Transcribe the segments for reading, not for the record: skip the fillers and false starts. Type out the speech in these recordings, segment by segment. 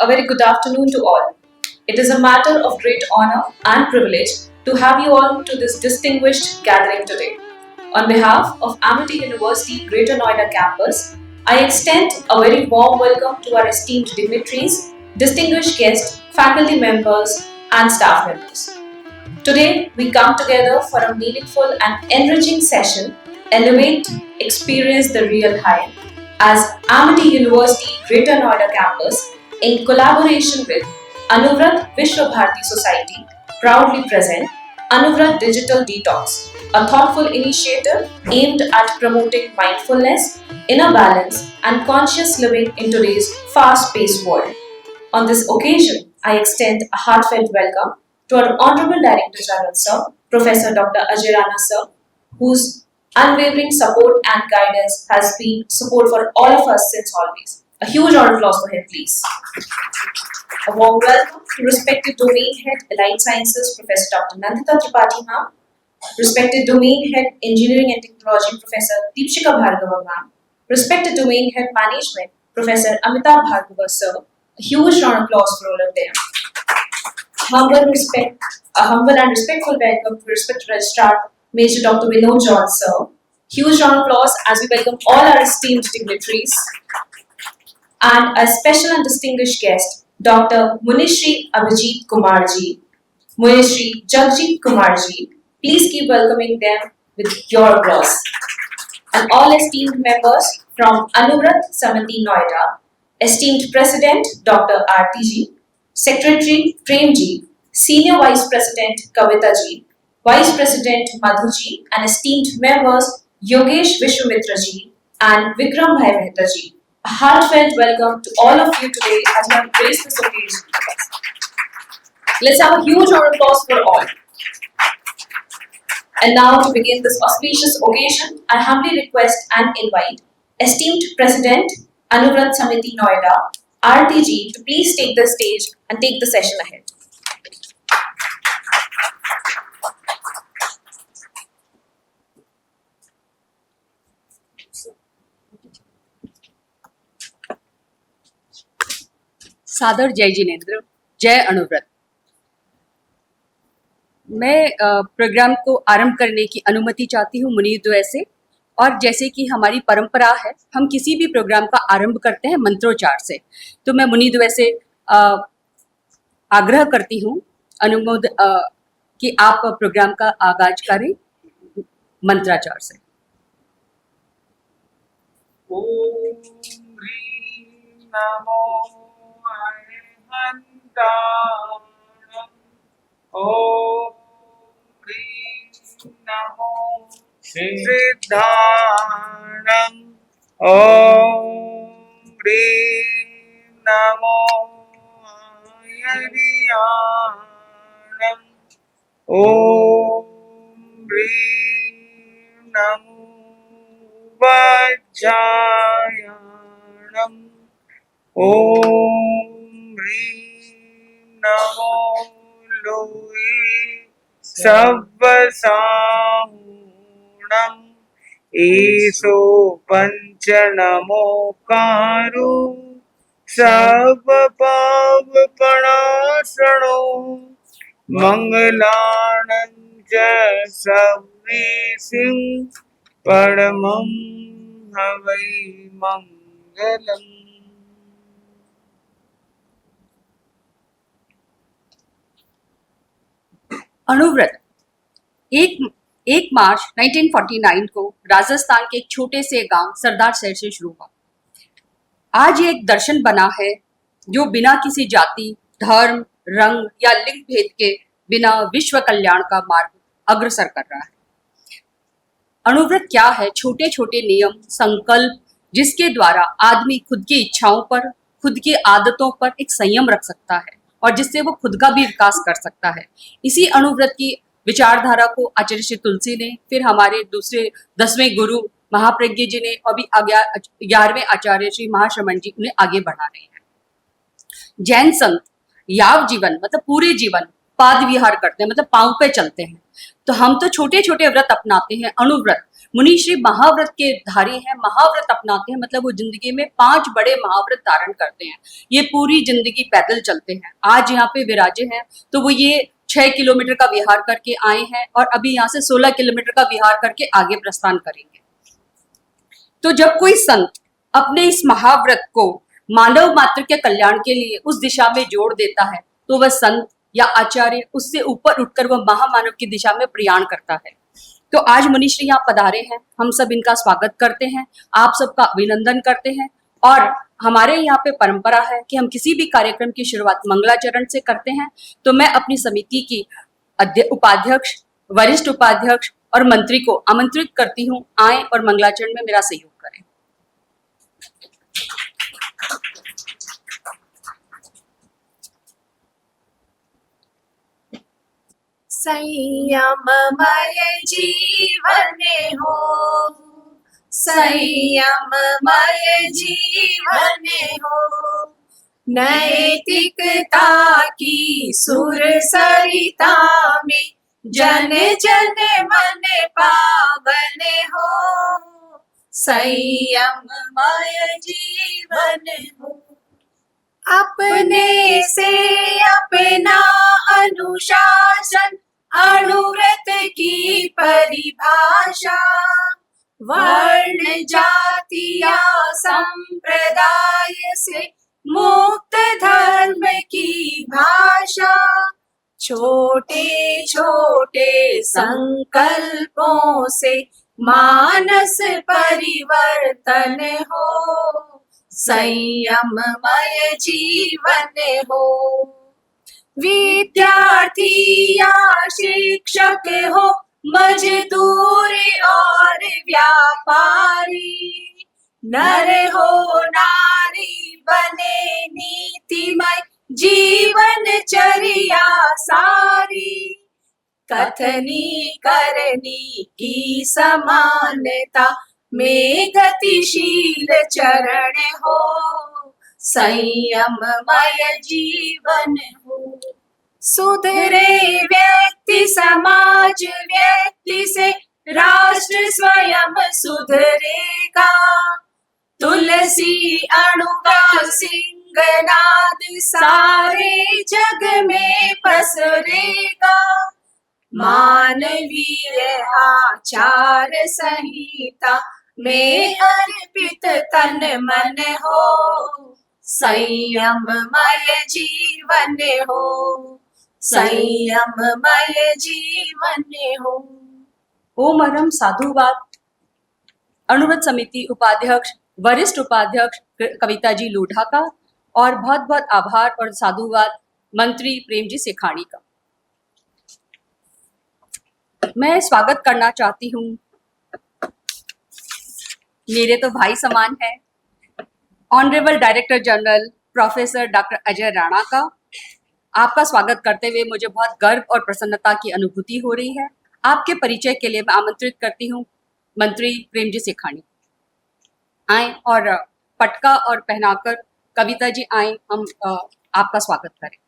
A very good afternoon to all. It is a matter of great honor and privilege to have you all to this distinguished gathering today. On behalf of Amity University Greater Noida campus, I extend a very warm welcome to our esteemed dignitaries, distinguished guests, faculty members, and staff members. Today, we come together for a meaningful and enriching session, elevate, experience the real high, as Amity University Greater Noida campus, in collaboration with Anuvrat Vishwa Bharati Society, proudly present Anuvrat Digital Detox, a thoughtful initiative aimed at promoting mindfulness, inner balance, and conscious living in today's fast-paced world. On this occasion, I extend a heartfelt welcome to our Honorable Director General Sir, Professor Dr. Ajay Rana Sir, whose unwavering support and guidance has been support for all of us since always. A huge round of applause for him, please. A warm welcome to respected Domain Head Allied Sciences, Professor Dr. Nandita Tripathi Ma'am, respected Domain Head Engineering and Technology, Professor Deepshika Bhargava Ma'am, respected Domain Head Management, Professor Amitabh Bhargava Sir. A huge round of applause for all of them. A humble and respectful welcome to respected Registrar Major Dr. Vinod John Sir. Huge round of applause as we welcome all our esteemed dignitaries. And a special and distinguished guest, Dr. Munishri Abhijit Kumarji, Munishri Jagjit Kumarji. Please keep welcoming them with your applause. And all esteemed members from Anuvrat Samiti Noida, esteemed President Dr. RTG, Secretary Premji, Senior Vice President Kavitaji, Vice President Madhuji, and esteemed members Yogesh Vishwamitraji and Vikram Bhai Mehtaji. A heartfelt welcome to all of you today as we have graced this occasion. Let's have a huge round of applause for all. And now to begin this auspicious occasion, I humbly request and invite esteemed President Anuvrat Samiti Noida, RTG, to please take the stage and take the session ahead. सादर जय जिनेंद्र, जय अनुव्रत। मैं programme को आरंभ करने की अनुमति चाहती हूँ मुनीर द्वय से। और जैसे कि हमारी परंपरा है, हम किसी भी प्रोग्राम का आरंभ करते हैं मंत्रोच्चार से। तो मैं मुनीर द्वय से आग्रह करती हूँ कि आप प्रोग्राम का आगाज करें मंत्राचार से। ओम ह्रीं नमो ओम ह्रीं नमो सिद्धाणं ओम ह्रीं नमो आयर्याणं ओम ह्रीं नमो वज्रायणं ओम ह्रीं नमो लोहे सव्वसाहुणम् ईशो पंचनमोकारु सर्वपावपणासनो मंगलानं च सर्वेसिं परमं हवै मंगलम्। अनुव्रत 1 मार्च 1949 को राजस्थान के एक छोटे से गांव सरदार शहर से शुरू हुआ। आज ये एक दर्शन बना है जो बिना किसी जाति, धर्म, रंग या लिंग भेद के बिना विश्व कल्याण का मार्ग अग्रसर कर रहा है। अनुव्रत क्या है? छोटे छोटे नियम, संकल्प जिसके द्वारा आदमी खुद की इच्छाओं पर, खुद की आदतों पर एक संयम रख सकता है और जिससे वो खुद का भी विकास कर सकता है। इसी अनुव्रत की विचारधारा को आचार्य श्री तुलसी ने, फिर हमारे दूसरे 10वें गुरु महाप्रज्ञ जी ने और भी 11वें आचार्य श्री महाश्रमण जी उन्हें आगे बढ़ा रहे हैं। जैन संत याव जीवन मतलब पूरे जीवन पाद विहार करते हैं, मतलब पांव पे चलते हैं। तो हम तो छोटे छोटे व्रत अपनाते हैं, अनुव्रत, मुनीश्री महाव्रत के धारी हैं, महाव्रत अपनाते हैं, मतलब वो जिंदगी में 5 बड़े महाव्रत धारण करते हैं। ये पूरी जिंदगी पैदल चलते हैं। आज यहाँ पे विराजे हैं तो वो ये 6 किलोमीटर का विहार करके आए हैं और अभी यहाँ से 16 किलोमीटर का विहार करके आगे प्रस्थान करेंगे। तो जब कोई संत अपने इस महाव्रत को मानव मात्र के कल्याण के लिए उस दिशा में जोड़ देता है तो वह संत या आचार्य उससे ऊपर उठकर वह महामानव की दिशा में प्रयाण करता है। तो आज मुनीश्री यहाँ पधारे हैं, हम सब इनका स्वागत करते हैं, आप सबका अभिनंदन करते हैं। और हमारे यहाँ पे परंपरा है कि हम किसी भी कार्यक्रम की शुरुआत मंगलाचरण से करते हैं। तो मैं अपनी समिति की उपाध्यक्ष, वरिष्ठ उपाध्यक्ष और मंत्री को आमंत्रित करती हूँ, आए और मंगलाचरण में मेरा सहयोग करें। संयममय जीवन हो, संयममय जीवन हो, नैतिकता की सुर सरिता में जन जन मन पावन हो, संयममय जीवन हो। अपने से अपना अनुशासन, अनुव्रत की परिभाषा, वर्ण जाति या संप्रदाय से मुक्त धर्म की भाषा, छोटे छोटे संकल्पों से मानस परिवर्तन हो, संयममय जीवन हो। विद्यार्थी या शिक्षक हो, मजदूर और व्यापारी, नर हो नारी बने नीतिमय जीवनचर्या सारी, कथनी करनी की समानता में गतिशील चरण हो, संयममय जीवन हो। सुधरे व्यक्ति समाज, व्यक्ति से राष्ट्र स्वयं सुधरेगा, तुलसी अणु का सिंहनाद सारे जग में पसरेगा, मानवीय आचार संहिता में अर्पित तन मन हो, संयममय जीवन हो, संयममय जीवन हो। ओम अरम साधुवाद। अनुव्रत समिति उपाध्यक्ष, वरिष्ठ उपाध्यक्ष कविता जी लोढ़ा का और बहुत बहुत आभार और साधुवाद मंत्री प्रेम जी सेखाड़ी का। मैं स्वागत करना चाहती हूँ मेरे तो भाई समान है, honourable director general professor doctor Ajay Rana का। आपका स्वागत करते हुए मुझे बहुत गर्व और प्रसन्नता की अनुभूति हो रही है। आपके परिचय के लिए मैं आमंत्रित करती हूँ मंत्री प्रेम जी सेखाड़ी। आए और पटका और पहनाकर कविता जी आए, हम आपका स्वागत करें।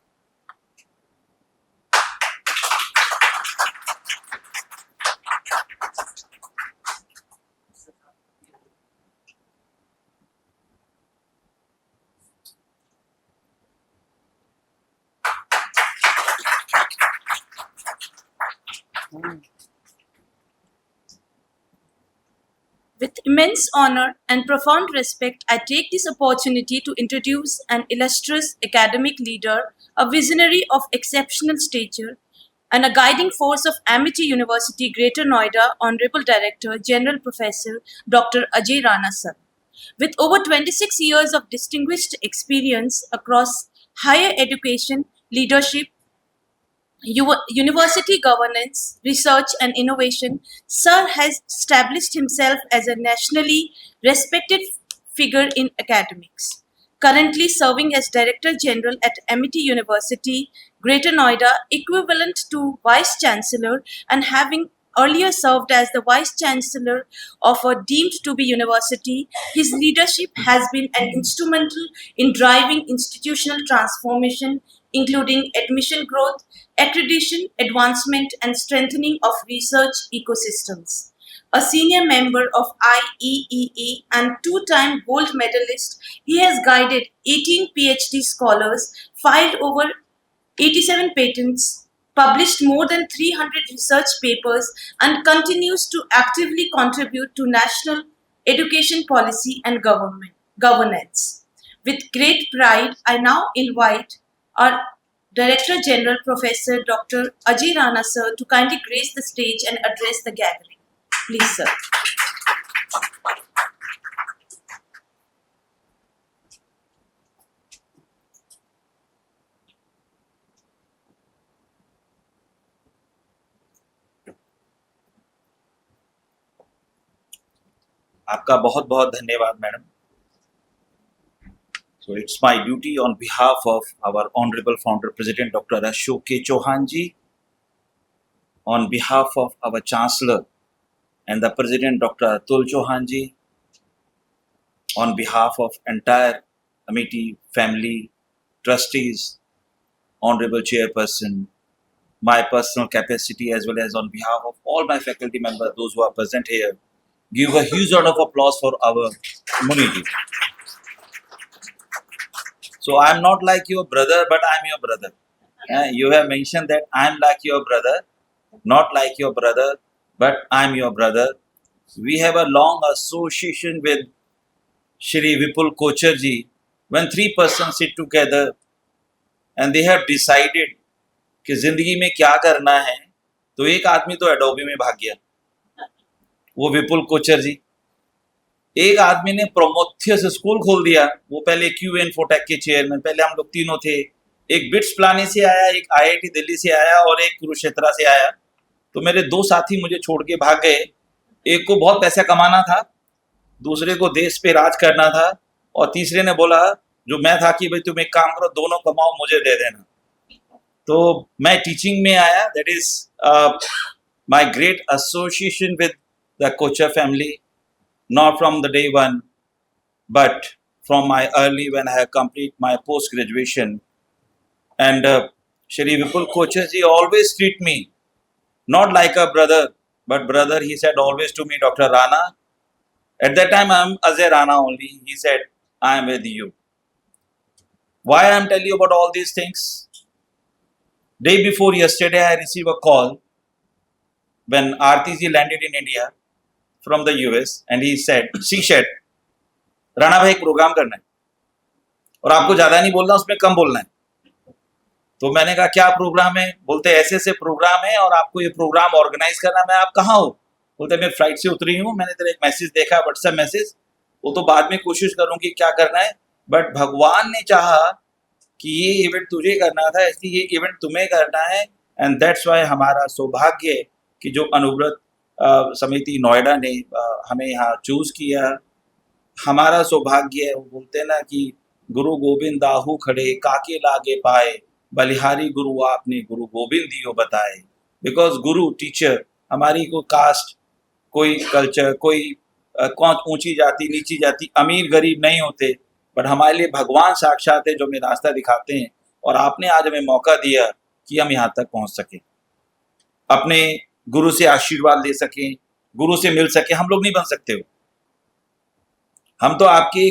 With immense honor and profound respect, I take this opportunity to introduce an illustrious academic leader, a visionary of exceptional stature, and a guiding force of Amity University, Greater Noida, Honorable Director, General Professor Dr. Ajay Rana sir. With over 26 years of distinguished experience across higher education, leadership, university governance, research and innovation, Sir has established himself as a nationally respected figure in academics. Currently serving as Director General at Amity University, Greater Noida, equivalent to Vice Chancellor, and having earlier served as the Vice Chancellor of a deemed to be university, his leadership has been an instrumental in driving institutional transformation, including admission growth, accreditation, advancement, and strengthening of research ecosystems. a senior member of IEEE and two-time gold medalist. He has guided 18 PhD scholars, filed over 87 patents, published more than 300 research papers, and continues to actively contribute to national education policy and governance. With great pride, I now invite our Director General Professor Dr. Ajay Rana sir to kindly grace the stage and address the gathering. Please, sir. आपका बहुत बहुत धन्यवाद madam. So it's my duty on behalf of our Honorable Founder President Dr. Ashok K. Chauhan ji, on behalf of our Chancellor and the President Dr. Atul Chauhan ji, on behalf of entire Amity family, trustees, Honorable Chairperson, my personal capacity as well as on behalf of all my faculty members, those who are present here, give a huge round of applause for our community. So I am not like your brother, but I am your brother. You have mentioned that I am like your brother, not like your brother, but I am your brother. We have a long association with Shri Vipul Kochar ji. When three persons sit together and they have decided कि जिंदगी में क्या करना है, तो एक आदमी तो एडोबी में भाग गया, वो विपुल कोचर जी. एक आदमी ने प्रोमोथियस स्कूल खोल दिया, वो पहले क्यूएन फोटेक के चेयरमैन, पहले हम लोग तीनों थे. एक बिट्स प्लानी से आया, एक आईआईटी दिल्ली से आया और एक कुरुक्षेत्रा से आया. तो मेरे दो साथी मुझे छोड़ के भाग गए. एक को बहुत पैसा कमाना था, दूसरे को देश पे राज करना था, और तीसरे ने बोला जो मैं था कि भाई तुम एक काम करो, दोनों कमाओ, मुझे दे देना. तो मैं टीचिंग में आया. That is my great association with the Kochar family, not from the day one, but from my early when I have complete my post graduation. And Shri Vipul Kochar ji always treat me not like a brother, but brother. He said always to me, Dr. Rana. At that time, I am Ajay Rana only. He said, I am with you. Why I am telling you about all these things? Day before yesterday, I received a call when Aarti ji landed in India from the US, and he said, she said, Rana भाई एक programme करना है और आपको ज्यादा नहीं बोलना, उसमें कम बोलना है. तो मैंने कहा क्या प्रोग्राम है? बोलते ऐसे ऐसे प्रोग्राम है और आपको ये प्रोग्राम ऑर्गेनाइज करना है. मैं आप कहाँ हो? बोलते मैं फ्लाइट से उतरी हूँ, मैंने तेरा एक मैसेज देखा, व्हाट्सएप मैसेज, वो तो बाद में कोशिश करूंगी क्या करना है, बट भगवान ने चाहा कि ये इवेंट तुझे करना था, इसलिए ये इवेंट तुम्हें करना है. एंड दैट्स वाई हमारा सौभाग्य है कि जो अनुव्रत समिति नोएडा ने हमें यहाँ चूज किया. हमारा सौभाग्य है. वो बोलते हैं ना कि गुरु गोविंद दाहू खड़े काके लागे पाए, बलिहारी गुरु आपने गुरु गोविंद दियो बताए. बिकॉज गुरु टीचर, हमारी कोई कास्ट, कोई कल्चर, कोई कौन ऊंची जाति नीची जाति, अमीर गरीब नहीं होते, बट हमारे लिए भगवान साक्षात है जो हमें रास्ता दिखाते हैं. और आपने आज हमें मौका दिया कि हम यहाँ तक पहुँच सकें, अपने गुरु से आशीर्वाद ले सकें, गुरु से मिल सके. हम लोग नहीं बन सकते हो, हम तो आपके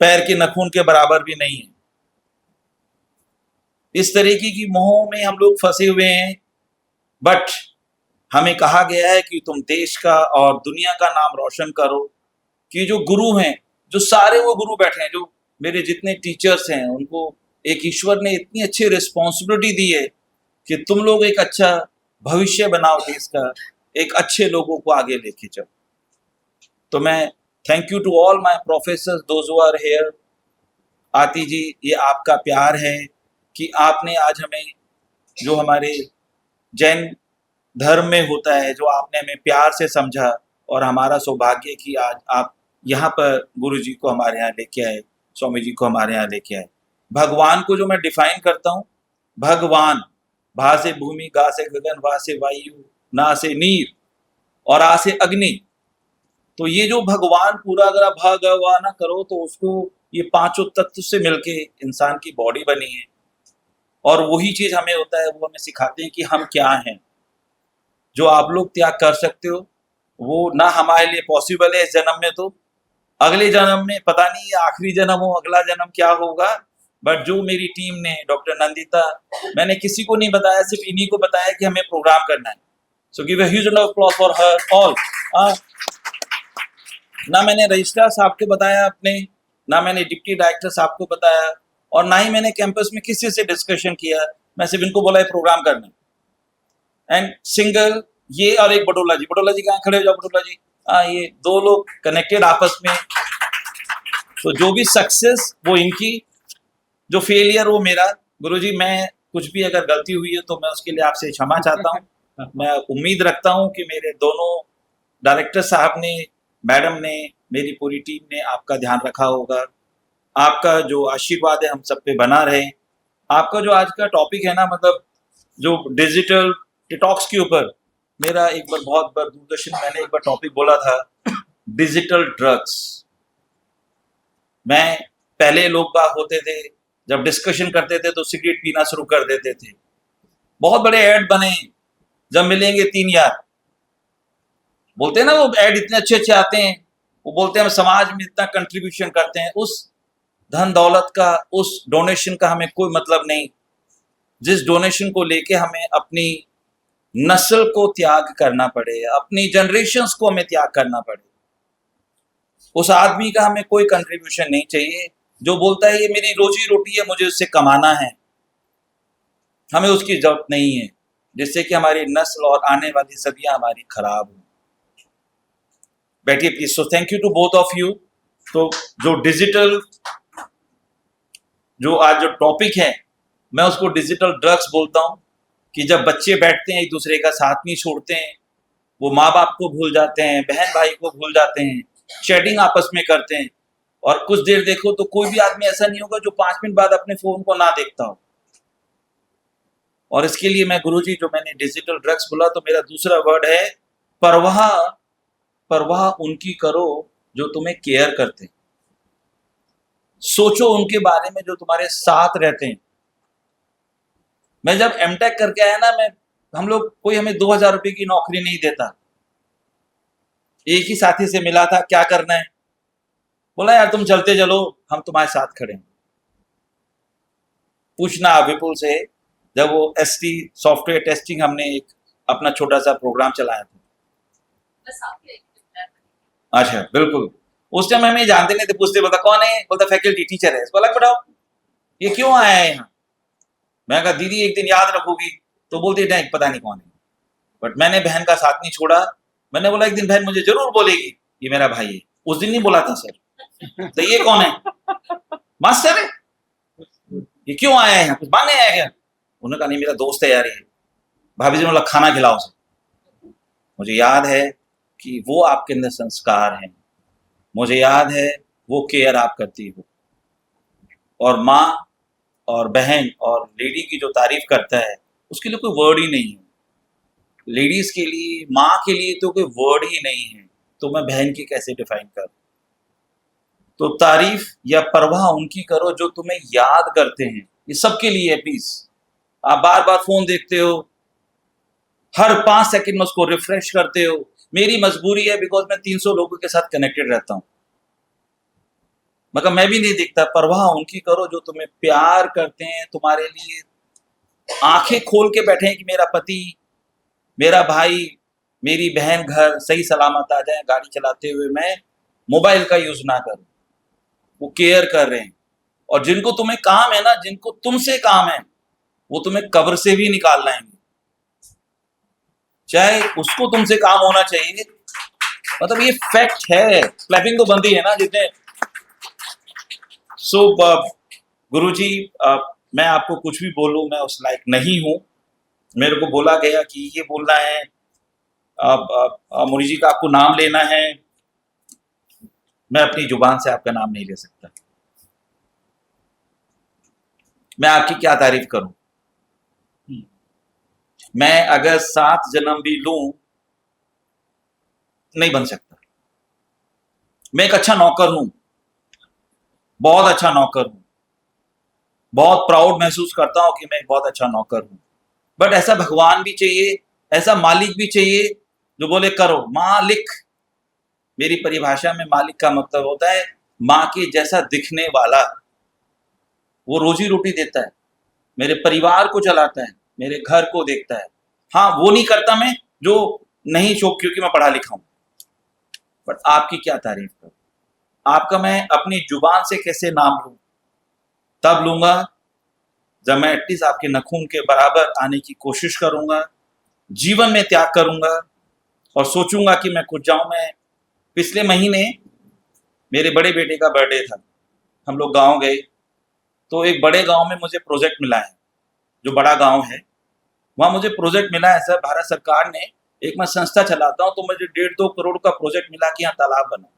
पैर के नखून के बराबर भी नहीं है. इस तरीके की मोह में हम लोग फंसे हुए हैं. बट हमें कहा गया है कि तुम देश का और दुनिया का नाम रोशन करो. कि जो गुरु हैं, जो सारे वो गुरु बैठे हैं, जो मेरे जितने टीचर्स हैं, उनको एक ईश्वर ने इतनी अच्छी रिस्पॉन्सिबिलिटी दी है कि तुम लोग एक अच्छा भविष्य बनाओ देश का, एक अच्छे लोगों को आगे लेके चलो. तो मैं thank you to all my professors, those who are here. आती जी, ये आपका प्यार है कि आपने आज हमें, जो हमारे जैन धर्म में होता है, जो आपने हमें प्यार से समझा, और हमारा सौभाग्य कि आज आप यहाँ पर गुरु जी को हमारे यहाँ लेके आए, स्वामी जी को हमारे यहाँ लेके आए. भगवान को जो मैं डिफाइन करता हूँ, भगवान, भा से भूमि, गा से गगन, वा से वायु, ना से नीर और आ से अग्नि. तो ये जो भगवान पूरा अगर आप भगवान ना करो तो उसको ये पांचों तत्व से मिलके इंसान की बॉडी बनी है. और वही चीज हमें होता है, वो हमें सिखाते हैं कि हम क्या हैं. जो आप लोग त्याग कर सकते हो वो ना हमारे लिए पॉसिबल है इस जन्म में, तो अगले जन्म में पता नहीं, ये आखिरी जन्म हो, अगला जन्म क्या होगा। बट जो मेरी टीम ने, डॉक्टर नंदिता, मैंने किसी को नहीं बताया, सिर्फ इन्हीं को बताया कि हमें प्रोग्राम करना है। So give a huge round of applause for her all. ना मैंने रजिस्ट्रार साहब को बताया अपने, ना मैंने डिप्टी डायरेक्टर साहब को बताया, और ना ही मैंने कैंपस में किसी से डिस्कशन किया। मैं सिर्फ इनको बोला है प्रोग्राम करना। एंड सिंगल ये और एक बटोला जी, बटोला जी कहाँ खड़े हो जाओ, बटोला जी। ये दो लोग कनेक्टेड आपस में। तो जो भी सक्सेस वो इनकी, जो फेलियर वो मेरा। गुरुजी मैं कुछ भी अगर गलती हुई है तो मैं उसके लिए आपसे क्षमा चाहता हूँ। मैं उम्मीद रखता हूँ कि मेरे दोनों डायरेक्टर साहब ने, मैडम ने, मेरी पूरी टीम ने आपका ध्यान रखा होगा। आपका जो आशीर्वाद है हम सब पे बना रहे। आपका जो आज का टॉपिक है ना, मतलब जो डिजिटल डिटॉक्स के ऊपर, मेरा एक बार बहुत बार दूरदर्शन में मैंने एक बार टॉपिक बोला था, डिजिटल ड्रग्स। मैं पहले लोग बाग होते थे, जब डिस्कशन करते थे तो सिगरेट पीना शुरू कर देते थे। बहुत बड़े ऐड बने, जब मिलेंगे 3 यार, बोलते हैं ना वो ऐड इतने अच्छे अच्छे आते हैं, वो बोलते हैं हम समाज में इतना कंट्रीब्यूशन करते हैं। उस धन दौलत का, उस डोनेशन का हमें कोई मतलब नहीं, जिस डोनेशन को लेके हमें अपनी नस्ल को त्याग करना पड़े, अपनी जनरेशन्स को हमें त्याग करना पड़े, उस आदमी का हमें कोई कंट्रीब्यूशन नहीं चाहिए जो बोलता है ये मेरी रोजी रोटी है, मुझे उससे कमाना है। हमें उसकी जरूरत नहीं है, जिससे कि हमारी नस्ल और आने वाली सदियां हमारी खराब हो। बैठिए please. So thank you to both of you. तो जो डिजिटल, जो आज जो टॉपिक है, मैं उसको डिजिटल ड्रग्स बोलता हूँ। कि जब बच्चे बैठते हैं एक दूसरे का साथ नहीं छोड़ते हैं, वो माँ बाप को भूल जाते हैं, बहन भाई को भूल जाते हैं, चैटिंग आपस में करते हैं, और कुछ देर देखो तो कोई भी आदमी ऐसा नहीं होगा जो 5 मिनट बाद अपने फोन को ना देखता हो। और इसके लिए मैं गुरुजी, जो मैंने डिजिटल ड्रग्स बोला, तो मेरा दूसरा वर्ड है परवाह। परवाह उनकी करो जो तुम्हें केयर करते हैं। सोचो उनके बारे में जो तुम्हारे साथ रहते हैं। मैं जब एमटेक करके आया ना, हम लोग, कोई हमें 2000 रुपए की नौकरी नहीं देता। एक ही साथी से मिला था, क्या करना है, बोला यार तुम चलते चलो, हम तुम्हारे साथ खड़े हैं। पूछना विपुल से, जब वो एसटी सॉफ्टवेयर टेस्टिंग, हमने एक अपना छोटा सा प्रोग्राम चलाया था। अच्छा बिल्कुल। उस टाइम हमें जानते नहीं थे, पूछते, बोलता कौन है, बोलता फैकल्टी टीचर है। बोला बताओ ये क्यों आया है यहाँ। मैं कहा दीदी एक दिन याद रखोगी। तो बोलती नहीं पता नहीं कौन है। बट मैंने बहन का साथ नहीं छोड़ा। मैंने बोला एक दिन बहन मुझे जरूर बोलेगी ये मेरा भाई है। उस दिन नहीं बोला था सर। तो ये कौन है, मास्टर है, ये क्यों आया है यहाँ, कुछ मांगने आया क्या। उन्होंने कहा नहीं मेरा दोस्त है यार ये। भाभी जी ने बोला खाना खिलाओ उसे। मुझे याद है कि वो आपके अंदर संस्कार हैं, मुझे याद है वो केयर आप करती हो। और माँ और बहन और लेडी की जो तारीफ करता है, उसके लिए कोई वर्ड ही नहीं है। लेडीज के लिए, माँ के लिए तो कोई वर्ड ही नहीं है, तो मैं बहन की कैसे डिफाइन करूं। तो तारीफ या परवाह उनकी करो जो तुम्हें याद करते हैं। ये सबके लिए है प्लीज। आप बार बार फोन देखते हो, हर 5 सेकंड में उसको रिफ्रेश करते हो। मेरी मजबूरी है, बिकॉज मैं 300 लोगों के साथ कनेक्टेड रहता हूं, मगर मैं भी नहीं देखता। परवाह उनकी करो जो तुम्हें प्यार करते हैं, तुम्हारे लिए आंखें खोल के बैठे हैं कि मेरा पति, मेरा भाई, मेरी बहन घर सही सलामत आ जाए, गाड़ी चलाते हुए मैं मोबाइल का यूज ना करूं। वो केयर कर रहे हैं। और जिनको तुम्हें काम है ना, जिनको तुमसे काम है, वो तुम्हें कब्र से भी निकाल लाएंगे, चाहे उसको तुमसे काम होना चाहिए। मतलब ये फैक्ट है। क्लैपिंग तो बंदी है ना जितने। सो गुरुजी, मैं आपको कुछ भी बोलूं, मैं उस लायक नहीं हूं। मेरे को बोला गया कि ये बोलना है, मुनि जी का आपको नाम लेना है। मैं अपनी जुबान से आपका नाम नहीं ले सकता। मैं आपकी क्या तारीफ करूं। मैं अगर 7 जन्म भी लूं, नहीं बन सकता। मैं एक अच्छा नौकर हूं, बहुत अच्छा नौकर हूं, बहुत प्राउड महसूस करता हूं कि मैं एक बहुत अच्छा नौकर हूं। बट ऐसा भगवान भी चाहिए, ऐसा मालिक भी चाहिए जो बोले करो। मालिक, मेरी परिभाषा में मालिक का मतलब होता है माँ के जैसा दिखने वाला। वो रोजी रोटी देता है, मेरे परिवार को चलाता है, मेरे घर को देखता है। हाँ, वो नहीं करता मैं जो नहीं शौक, क्योंकि मैं पढ़ा लिखा हूं। बट आपकी क्या तारीफ करूं, आपका मैं अपनी जुबान से कैसे नाम लूं? तब लूंगा जब मैं एटलीस्ट आपके नखून के बराबर आने की कोशिश करूंगा, जीवन में त्याग करूंगा और सोचूंगा कि मैं कुछ जाऊं। मैं पिछले महीने मेरे बड़े बेटे का बर्थडे था, हम लोग गांव गए, तो एक बड़े गांव में मुझे प्रोजेक्ट मिला है, जो बड़ा गांव है वहाँ मुझे प्रोजेक्ट मिला है। सर, भारत सरकार ने, एक मैं संस्था चलाता हूँ, तो मुझे 1.5-2 करोड़ का प्रोजेक्ट मिला कि यहाँ तालाब बना।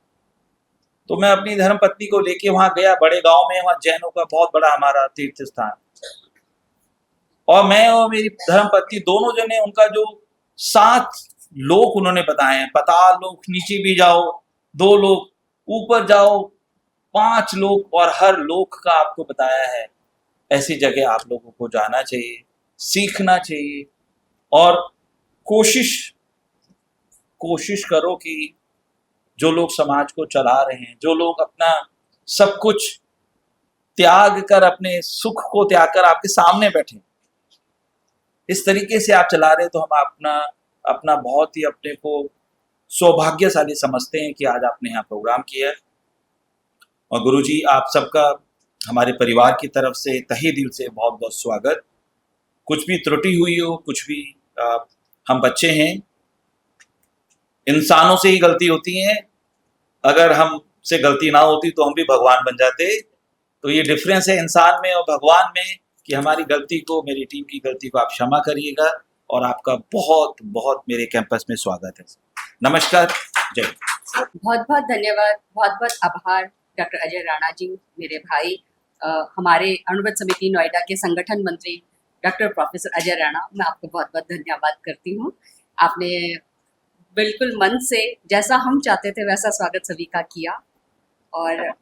तो मैं अपनी धर्मपत्नी को लेके वहाँ गया, बड़े गांव में, वहाँ जैनों का बहुत बड़ा हमारा तीर्थ स्थान, और मैं और मेरी धर्मपत्नी दोनों जने, उनका जो 7 लोक उन्होंने बताए हैं, पाताल लोक, नीचे भी जाओ 2 लोक, ऊपर जाओ 5 लोक, और हर लोक का आपको बताया है। ऐसी जगह आप लोगों को जाना चाहिए, सीखना चाहिए, और कोशिश करो कि जो लोग समाज को चला रहे हैं, जो लोग अपना सब कुछ त्याग कर, अपने सुख को त्याग कर आपके सामने बैठे, इस तरीके से आप चला रहे, तो हम अपना बहुत ही अपने को सौभाग्यशाली समझते हैं कि आज आपने यहाँ प्रोग्राम किया है। और गुरुजी, आप सबका हमारे परिवार की तरफ से तहे दिल से बहुत बहुत स्वागत। कुछ भी त्रुटि हुई हो, कुछ भी हम बच्चे हैं, इंसानों से ही गलती होती है। अगर हमसे गलती ना होती तो हम भी भगवान बन जाते। तो ये डिफरेंस है इंसान में और भगवान में, कि हमारी गलती को, मेरी टीम की गलती को आप क्षमा करिएगा। और आपका बहुत बहुत मेरे कैंपस में स्वागत है। नमस्कार, जय हिंद। बहुत बहुत धन्यवाद, बहुत बहुत आभार डॉक्टर अजय राणा जी, मेरे भाई, हमारे अणुवत समिति नोएडा के संगठन मंत्री डॉक्टर प्रोफेसर अजय राणा, मैं आपको बहुत बहुत धन्यवाद करती हूँ। आपने बिल्कुल मन से, जैसा हम चाहते थे वैसा स्वागत सभी का किया। और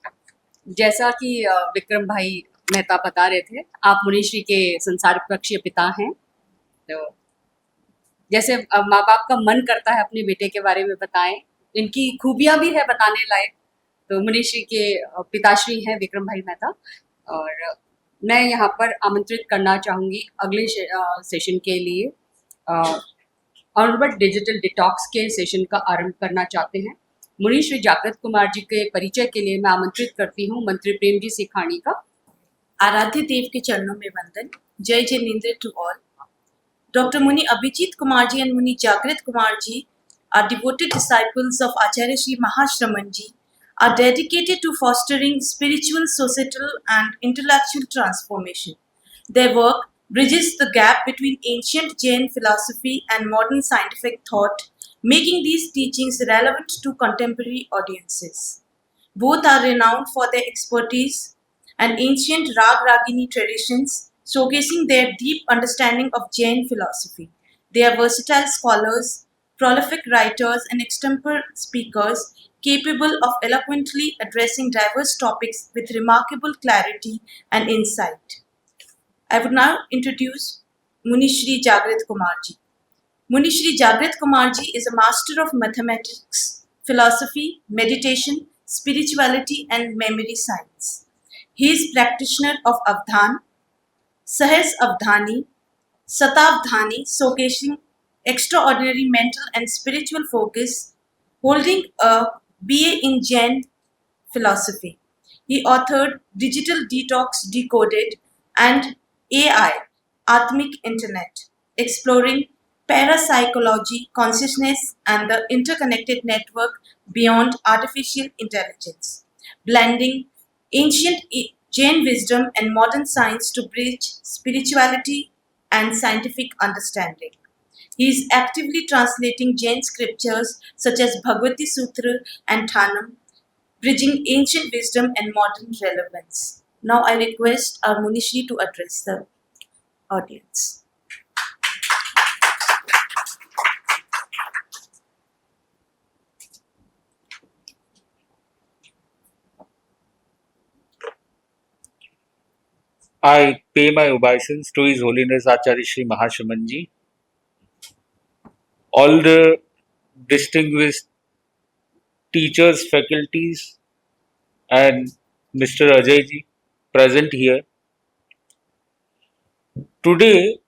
जैसा कि विक्रम भाई मेहता बता रहे थे, आप मुनीश्री के संसार पक्षीय पिता हैं। तो जैसे माँ बाप का मन करता है अपने बेटे के बारे में बताएं, इनकी खूबियाँ भी है बताने लायक। तो मुनीश्री के पिताश्री हैं विक्रम भाई मेहता, और मैं यहाँ पर आमंत्रित करना चाहूँगी अगले सेशन के लिए। अणुवट डिजिटल डिटॉक्स के सेशन का आरंभ करना चाहते हैं। मुनीश्री जागृत कुमार जी के परिचय के लिए मैं आमंत्रित करती हूँ मंत्री प्रेम जी सिखानी का। आराध्य देव के चरणों में वंदन। जय Jinendra to all. Dr. Muni Abhijit Kumarji and Muni Jagrit Kumarji are devoted disciples of Acharya Sri Mahashramanji, are dedicated to fostering spiritual, societal and intellectual transformation. Their work bridges the gap between ancient Jain philosophy and modern scientific thought, making these teachings relevant to contemporary audiences. Both are renowned for their expertise and ancient Rag Ragini traditions, showcasing their deep understanding of Jain philosophy. They are versatile scholars, prolific writers, and extempore speakers capable of eloquently addressing diverse topics with remarkable clarity and insight. I would now introduce Munishri Jagrit Kumarji. Munishri Jagrit Kumarji is a master of mathematics, philosophy, meditation, spirituality, and memory science. He is practitioner of Avdhan, Sahas Avdhani, Satabdhani, showcasing extraordinary mental and spiritual focus, holding a BA in Jain philosophy. He authored Digital Detox Decoded and AI, Atmic Internet, exploring parapsychology, consciousness, and the interconnected network beyond artificial intelligence, blending ancient Jain wisdom and modern science to bridge spirituality and scientific understanding. He is actively translating Jain scriptures such as Bhagavati Sutra and Thanam, bridging ancient wisdom and modern relevance. Now I request our Munishri to address the audience. I pay my obeisance to His Holiness Acharya Sri Mahashramanji, all the distinguished teachers, faculties, and Mr. Ajay ji present here. Today,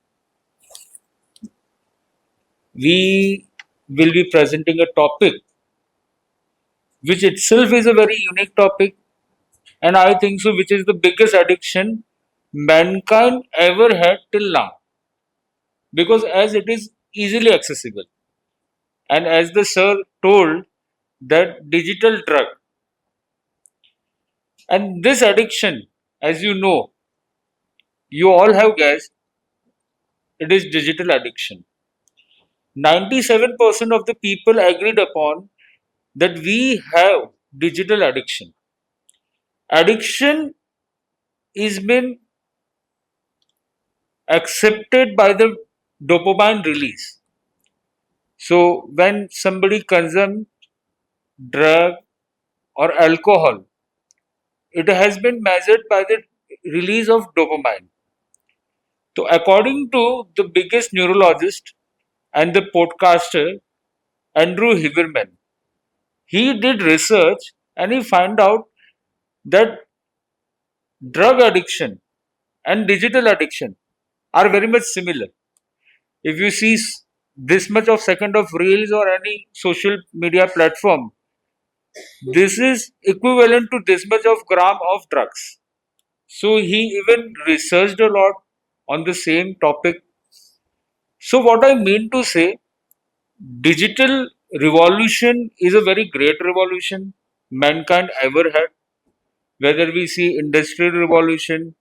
we will be presenting a topic which itself is a very unique topic, and I think so, which is the biggest addiction mankind ever had till now, because as it is easily accessible, and as the sir told, that digital drug, and this addiction, as you know, you all have guessed, it is digital addiction. 97% of the people agreed upon that we have digital addiction. Addiction is been accepted by the dopamine release. So when somebody consumes drug or alcohol, it has been measured by the release of dopamine. So according to the biggest neurologist and the podcaster Andrew Huberman, he did research and he found out that drug addiction and digital addiction are very much similar. If you see this much of second of reels or any social media platform, this is equivalent to this much of gram of drugs. So he even researched a lot on the same topic. So what I mean to say, digital revolution is a very great revolution mankind ever had. Whether we see industrial revolution,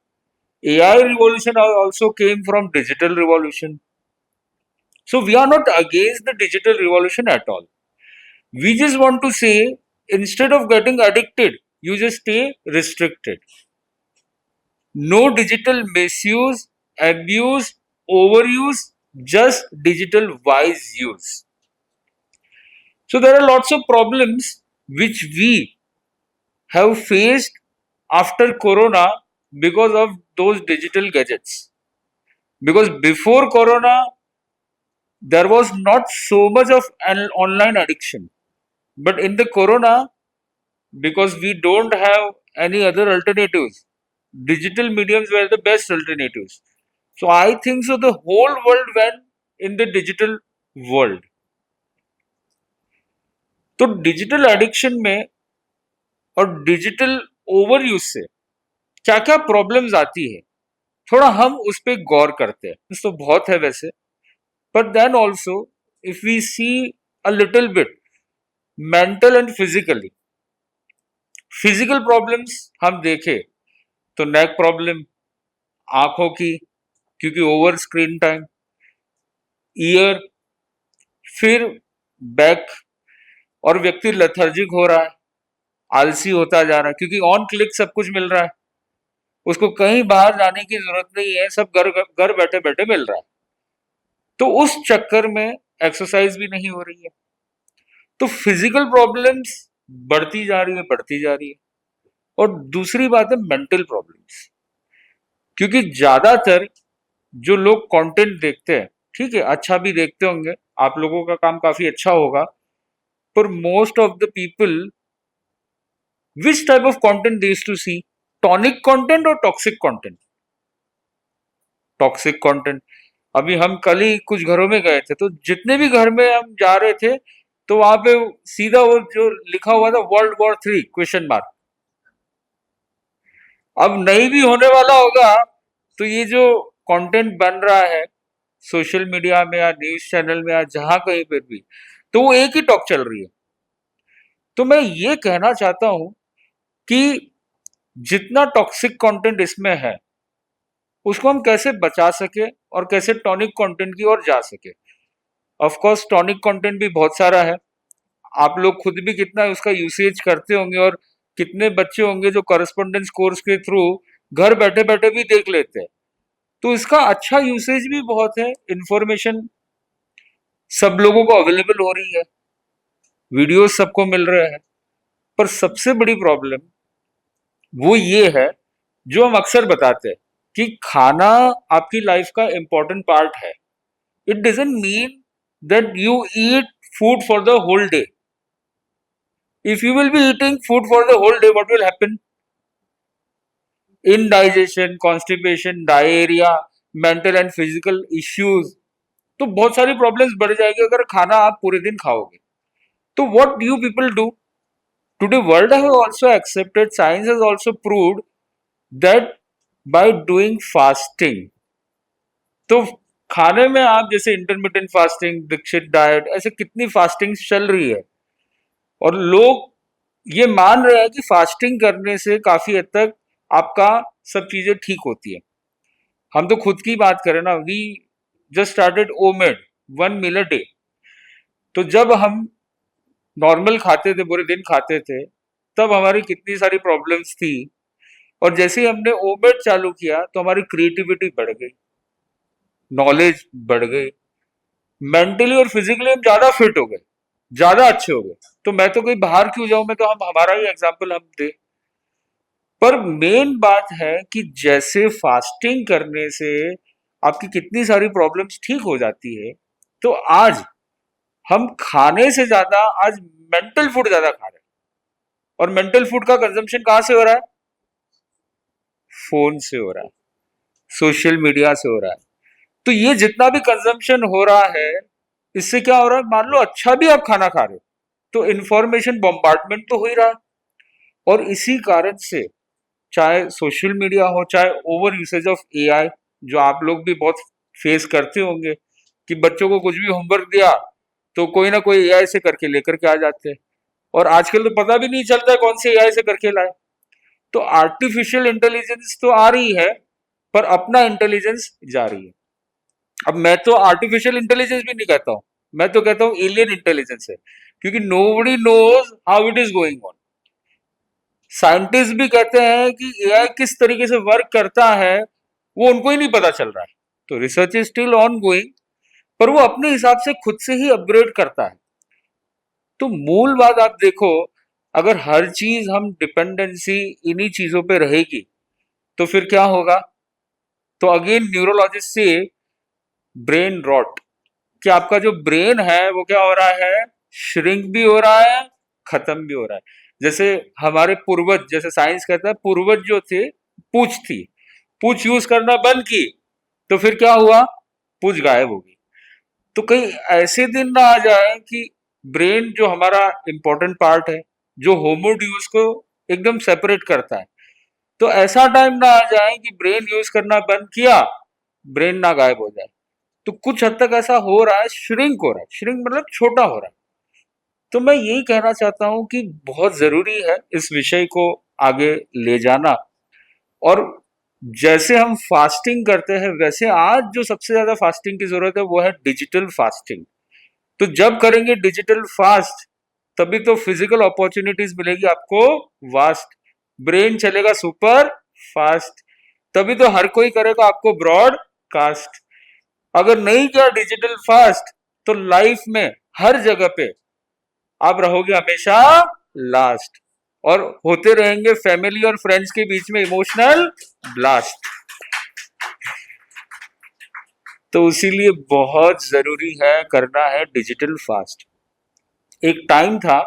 AI revolution also came from digital revolution. So we are not against the digital revolution at all. We just want to say, instead of getting addicted, you just stay restricted. No digital misuse, abuse, overuse, just digital wise use. So there are lots of problems which we have faced after Corona because of those digital gadgets. Because before Corona, there was not so much of an online addiction. But in the Corona, because we don't have any other alternatives, digital mediums were the best alternatives. So I think so the whole world went in the digital world. तो digital addiction में और digital over use से क्या क्या problems आती है, थोड़ा हम उस पर गौर करते हैं. तो बहुत है वैसे, but then also if we see a little bit mental and physically, physical problems हम देखें तो नेक प्रॉब्लम, आंखों की, क्योंकि ओवर स्क्रीन टाइम, ईयर, फिर बैक, और व्यक्ति लेथर्जिक हो रहा है, आलसी होता जा रहा है, क्योंकि ऑन क्लिक सब कुछ मिल रहा है, उसको कहीं बाहर जाने की जरूरत नहीं है, सब घर घर बैठे बैठे मिल रहा है. तो उस चक्कर में एक्सरसाइज भी नहीं हो रही है, तो फिजिकल प्रॉब्लम्स बढ़ती जा रही है, बढ़ती जा रही है. और दूसरी बात है मेंटल प्रॉब्लम्स, क्योंकि ज्यादातर जो लोग कंटेंट देखते हैं, ठीक है, अच्छा भी देखते होंगे, आप लोगों का काम काफी अच्छा होगा, पर most of the people which type of content they used to see, tonic content और टॉक्सिक कंटेंट. टॉक्सिक कंटेंट, अभी हम कल ही कुछ घरों में गए थे, तो जितने भी घर में हम जा रहे थे, तो वहां पे सीधा वो जो लिखा हुआ था World War III question mark. अब नहीं भी होने वाला होगा, तो ये जो कंटेंट बन रहा है सोशल मीडिया में या न्यूज चैनल में या जहां कहीं पर भी, तो वो एक ही टॉक चल रही है. तो मैं ये कहना चाहता हूं कि जितना टॉक्सिक कंटेंट इसमें है, उसको हम कैसे बचा सके और कैसे टॉनिक कंटेंट की ओर जा सके. ऑफ कोर्स टॉनिक कंटेंट भी बहुत सारा है, आप लोग खुद भी कितना उसका यूसेज करते होंगे, और कितने बच्चे होंगे जो करस्पॉन्डेंस कोर्स के थ्रू घर बैठे बैठे भी देख लेते हैं. तो इसका अच्छा यूसेज भी बहुत है, इंफॉर्मेशन सब लोगों को अवेलेबल हो रही है, वीडियोस सबको मिल रहे हैं. पर सबसे बड़ी प्रॉब्लम वो ये है, जो हम अक्सर बताते हैं कि खाना आपकी लाइफ का इंपॉर्टेंट पार्ट है. It doesn't mean that you eat food for the whole day. If you will be eating food for the whole day, what will happen? Indigestion, constipation, diarrhea, mental and physical issues. तो बहुत सारी problems बढ़ जाएगी अगर खाना आप पूरे दिन खाओगे. तो what you people do? Today world has also accepted, science has also proved that by doing fasting, तो खाने में आप जैसे इंटरमिटेंट फास्टिंग, दीक्षित डाइट, ऐसे कितनी फास्टिंग चल रही है और लोग ये मान रहे हैं कि फास्टिंग करने से काफी हद तक आपका सब चीजें ठीक होती है. हम तो खुद की बात करें ना, we just started OMAD 1 meal a day. तो जब हम नॉर्मल खाते थे, पूरे दिन खाते थे, तब हमारी कितनी सारी प्रॉब्लम्स थी. और जैसे ही हमने ओमेड चालू किया तो हमारी क्रिएटिविटी बढ़ गई, नॉलेज बढ़ गई, मेंटली और फिजिकली हम ज्यादा फिट हो गए, ज्यादा अच्छे हो गए. तो मैं तो कहीं बाहर क्यों जाऊं, मैं तो हम हमारा ही एग्जाम्पल हम दे. पर मेन बात है कि जैसे फास्टिंग करने से आपकी कितनी सारी प्रॉब्लम्स ठीक हो जाती है, तो आज हम खाने से ज्यादा आज मेंटल फूड ज्यादा खा रहे हैं. और मेंटल फूड का कंजम्पशन कहां से हो रहा है? फोन से हो रहा है, सोशल मीडिया से हो रहा है. तो ये जितना भी कंजम्पशन हो रहा है, इससे क्या हो रहा है? मान लो अच्छा भी आप खाना खा रहे हो, तो इंफॉर्मेशन बॉम्बार्डमेंट तो हो ही रहा है. और इसी कारण से चाहे सोशल मीडिया हो, चाहे ओवर यूसेज ऑफ एआई, जो आप लोग भी बहुत फेस करते होंगे कि बच्चों को कुछ भी होमवर्क दिया तो कोई ना कोई एआई से करके लेकर के आ जाते हैं. और आजकल तो पता भी नहीं चलता है कौन से एआई से करके लाए. तो आर्टिफिशियल इंटेलिजेंस तो आ रही है, पर अपना इंटेलिजेंस जा रही है. अब मैं तो आर्टिफिशियल इंटेलिजेंस भी नहीं कहता हूं, मैं तो कहता हूं एलियन इंटेलिजेंस है, क्योंकि nobody knows how it is going on. Scientist भी कहते हैं कि एआई किस तरीके से वर्क करता है वो उनको ही नहीं पता चल रहा है. तो research is still on going, पर वो अपने हिसाब से खुद से ही अपग्रेड करता है. तो मूल बात आप देखो, अगर हर चीज हम डिपेंडेंसी इन्हीं चीजों पे रहेगी तो फिर क्या होगा? तो अगेन न्यूरोलॉजिस्ट से ब्रेन रॉट, कि आपका जो ब्रेन है वो क्या हो रहा है? श्रिंक भी हो रहा है, खत्म भी हो रहा है. जैसे हमारे पूर्वज, जैसे साइंस कहता है पूर्वज जो थे, पूछ थी, पूछ यूज करना बंद की तो फिर क्या हुआ? पूछ गायब हो गई. तो कहीं ऐसे दिन ना आ जाए कि ब्रेन जो हमारा इंपॉर्टेंट पार्ट है, जो होमोड यूज को एकदम सेपरेट करता है, तो ऐसा टाइम ना आ जाए कि ब्रेन यूज करना बंद किया, ब्रेन ना गायब हो जाए. तो कुछ हद तक ऐसा हो रहा है, श्रिंक हो रहा है. श्रिंक मतलब छोटा हो रहा है. तो मैं यही कहना चाहता हूं कि बहुत जरूरी है इस विषय को आगे ले जाना. और जैसे हम फास्टिंग करते हैं, वैसे आज जो सबसे ज्यादा फास्टिंग की जरूरत है वो है डिजिटल फास्टिंग. तो जब करेंगे डिजिटल फास्ट, तभी तो फिजिकल अपॉर्चुनिटीज मिलेगी आपको वास्ट, ब्रेन चलेगा सुपर फास्ट, तभी तो हर कोई करेगा आपको ब्रॉडकास्ट. अगर नहीं किया डिजिटल फास्ट तो लाइफ में हर जगह पे आप रहोगे हमेशा लास्ट, और होते रहेंगे फैमिली और फ्रेंड्स के बीच में इमोशनल ब्लास्ट. तो इसीलिए बहुत जरूरी है, करना है डिजिटल फास्ट. एक टाइम था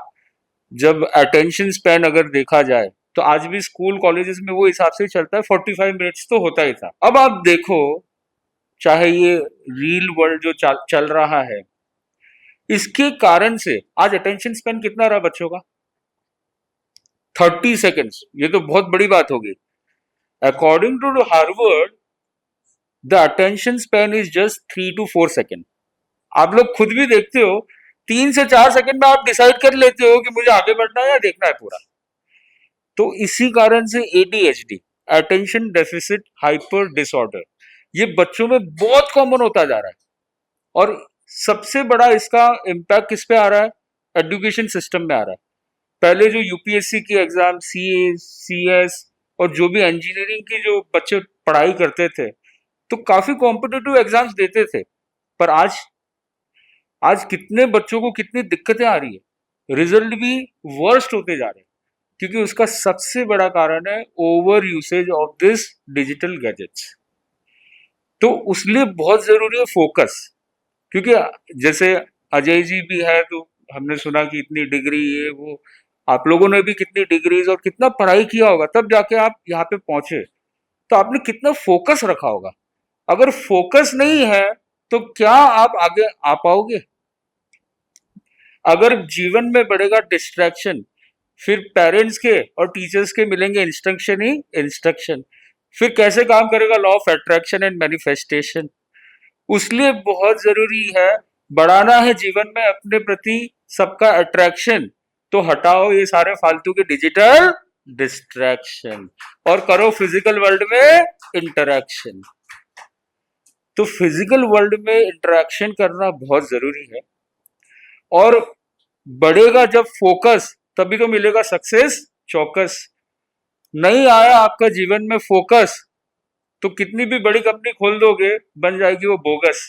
जब अटेंशन स्पैन अगर देखा जाए तो आज भी स्कूल कॉलेजेस में वो हिसाब से चलता है, 45 मिनट्स तो होता ही था. अब आप देखो, चाहे ये रील वर्ल्ड जो चल रहा है, इसके कारण से आज अटेंशन स्पैन कितना रहा बच्चों का? 30 सेकेंड्स. ये तो बहुत बड़ी बात होगी. According to Harvard, the attention span is just 3 to 4 second. आप लोग खुद भी देखते हो, 3 से 4 सेकेंड में आप डिसाइड कर लेते हो कि मुझे आगे बढ़ना है या देखना है पूरा. तो इसी कारण से ADHD, attention deficit hyper disorder, ये बच्चों में बहुत कॉमन होता जा रहा है. और सबसे बड़ा इसका इम्पैक्ट किस पे आ रहा है? एजुकेशन सिस्टम में आ रहा है. पहले जो यूपीएससी की एग्जाम, CA, CS और जो भी इंजीनियरिंग की जो बच्चे पढ़ाई करते थे, तो काफी कॉम्पिटिटिव एग्जाम्स देते थे. पर आज आज कितने बच्चों को कितनी दिक्कतें आ रही है, रिजल्ट भी वर्स्ट होते जा रहे हैं, क्योंकि उसका सबसे बड़ा कारण है over usage of this digital gadgets. तो उसलिए बहुत जरूरी है फोकस. क्योंकि जैसे अजय जी भी है, तो हमने सुना कि इतनी डिग्री ये वो, आप लोगों ने भी कितनी डिग्रीज और कितना पढ़ाई किया होगा तब जाके आप यहाँ पे पहुंचे, तो आपने कितना फोकस रखा होगा। अगर फोकस नहीं है तो क्या आप आगे आ पाओगे? अगर जीवन में बढ़ेगा डिस्ट्रैक्शन, फिर पेरेंट्स के और टीचर्स के मिलेंगे इंस्ट्रक्शन ही इंस्ट्रक्शन, फिर कैसे काम करेगा law of attraction and manifestation? उसलिए बहुत जरूरी है, बढ़ाना है जीवन में अपने प्रति सबका अट्रैक्शन, तो हटाओ ये सारे फालतू के डिजिटल डिस्ट्रैक्शन और करो फिजिकल वर्ल्ड में इंटरेक्शन। तो फिजिकल वर्ल्ड में इंटरेक्शन करना बहुत जरूरी है। और बढ़ेगा जब फोकस, तभी तो मिलेगा सक्सेस चौकस। नहीं आया आपका जीवन में फोकस, तो कितनी भी बड़ी कंपनी खोल दोगे, बन जाएगी वो बोगस।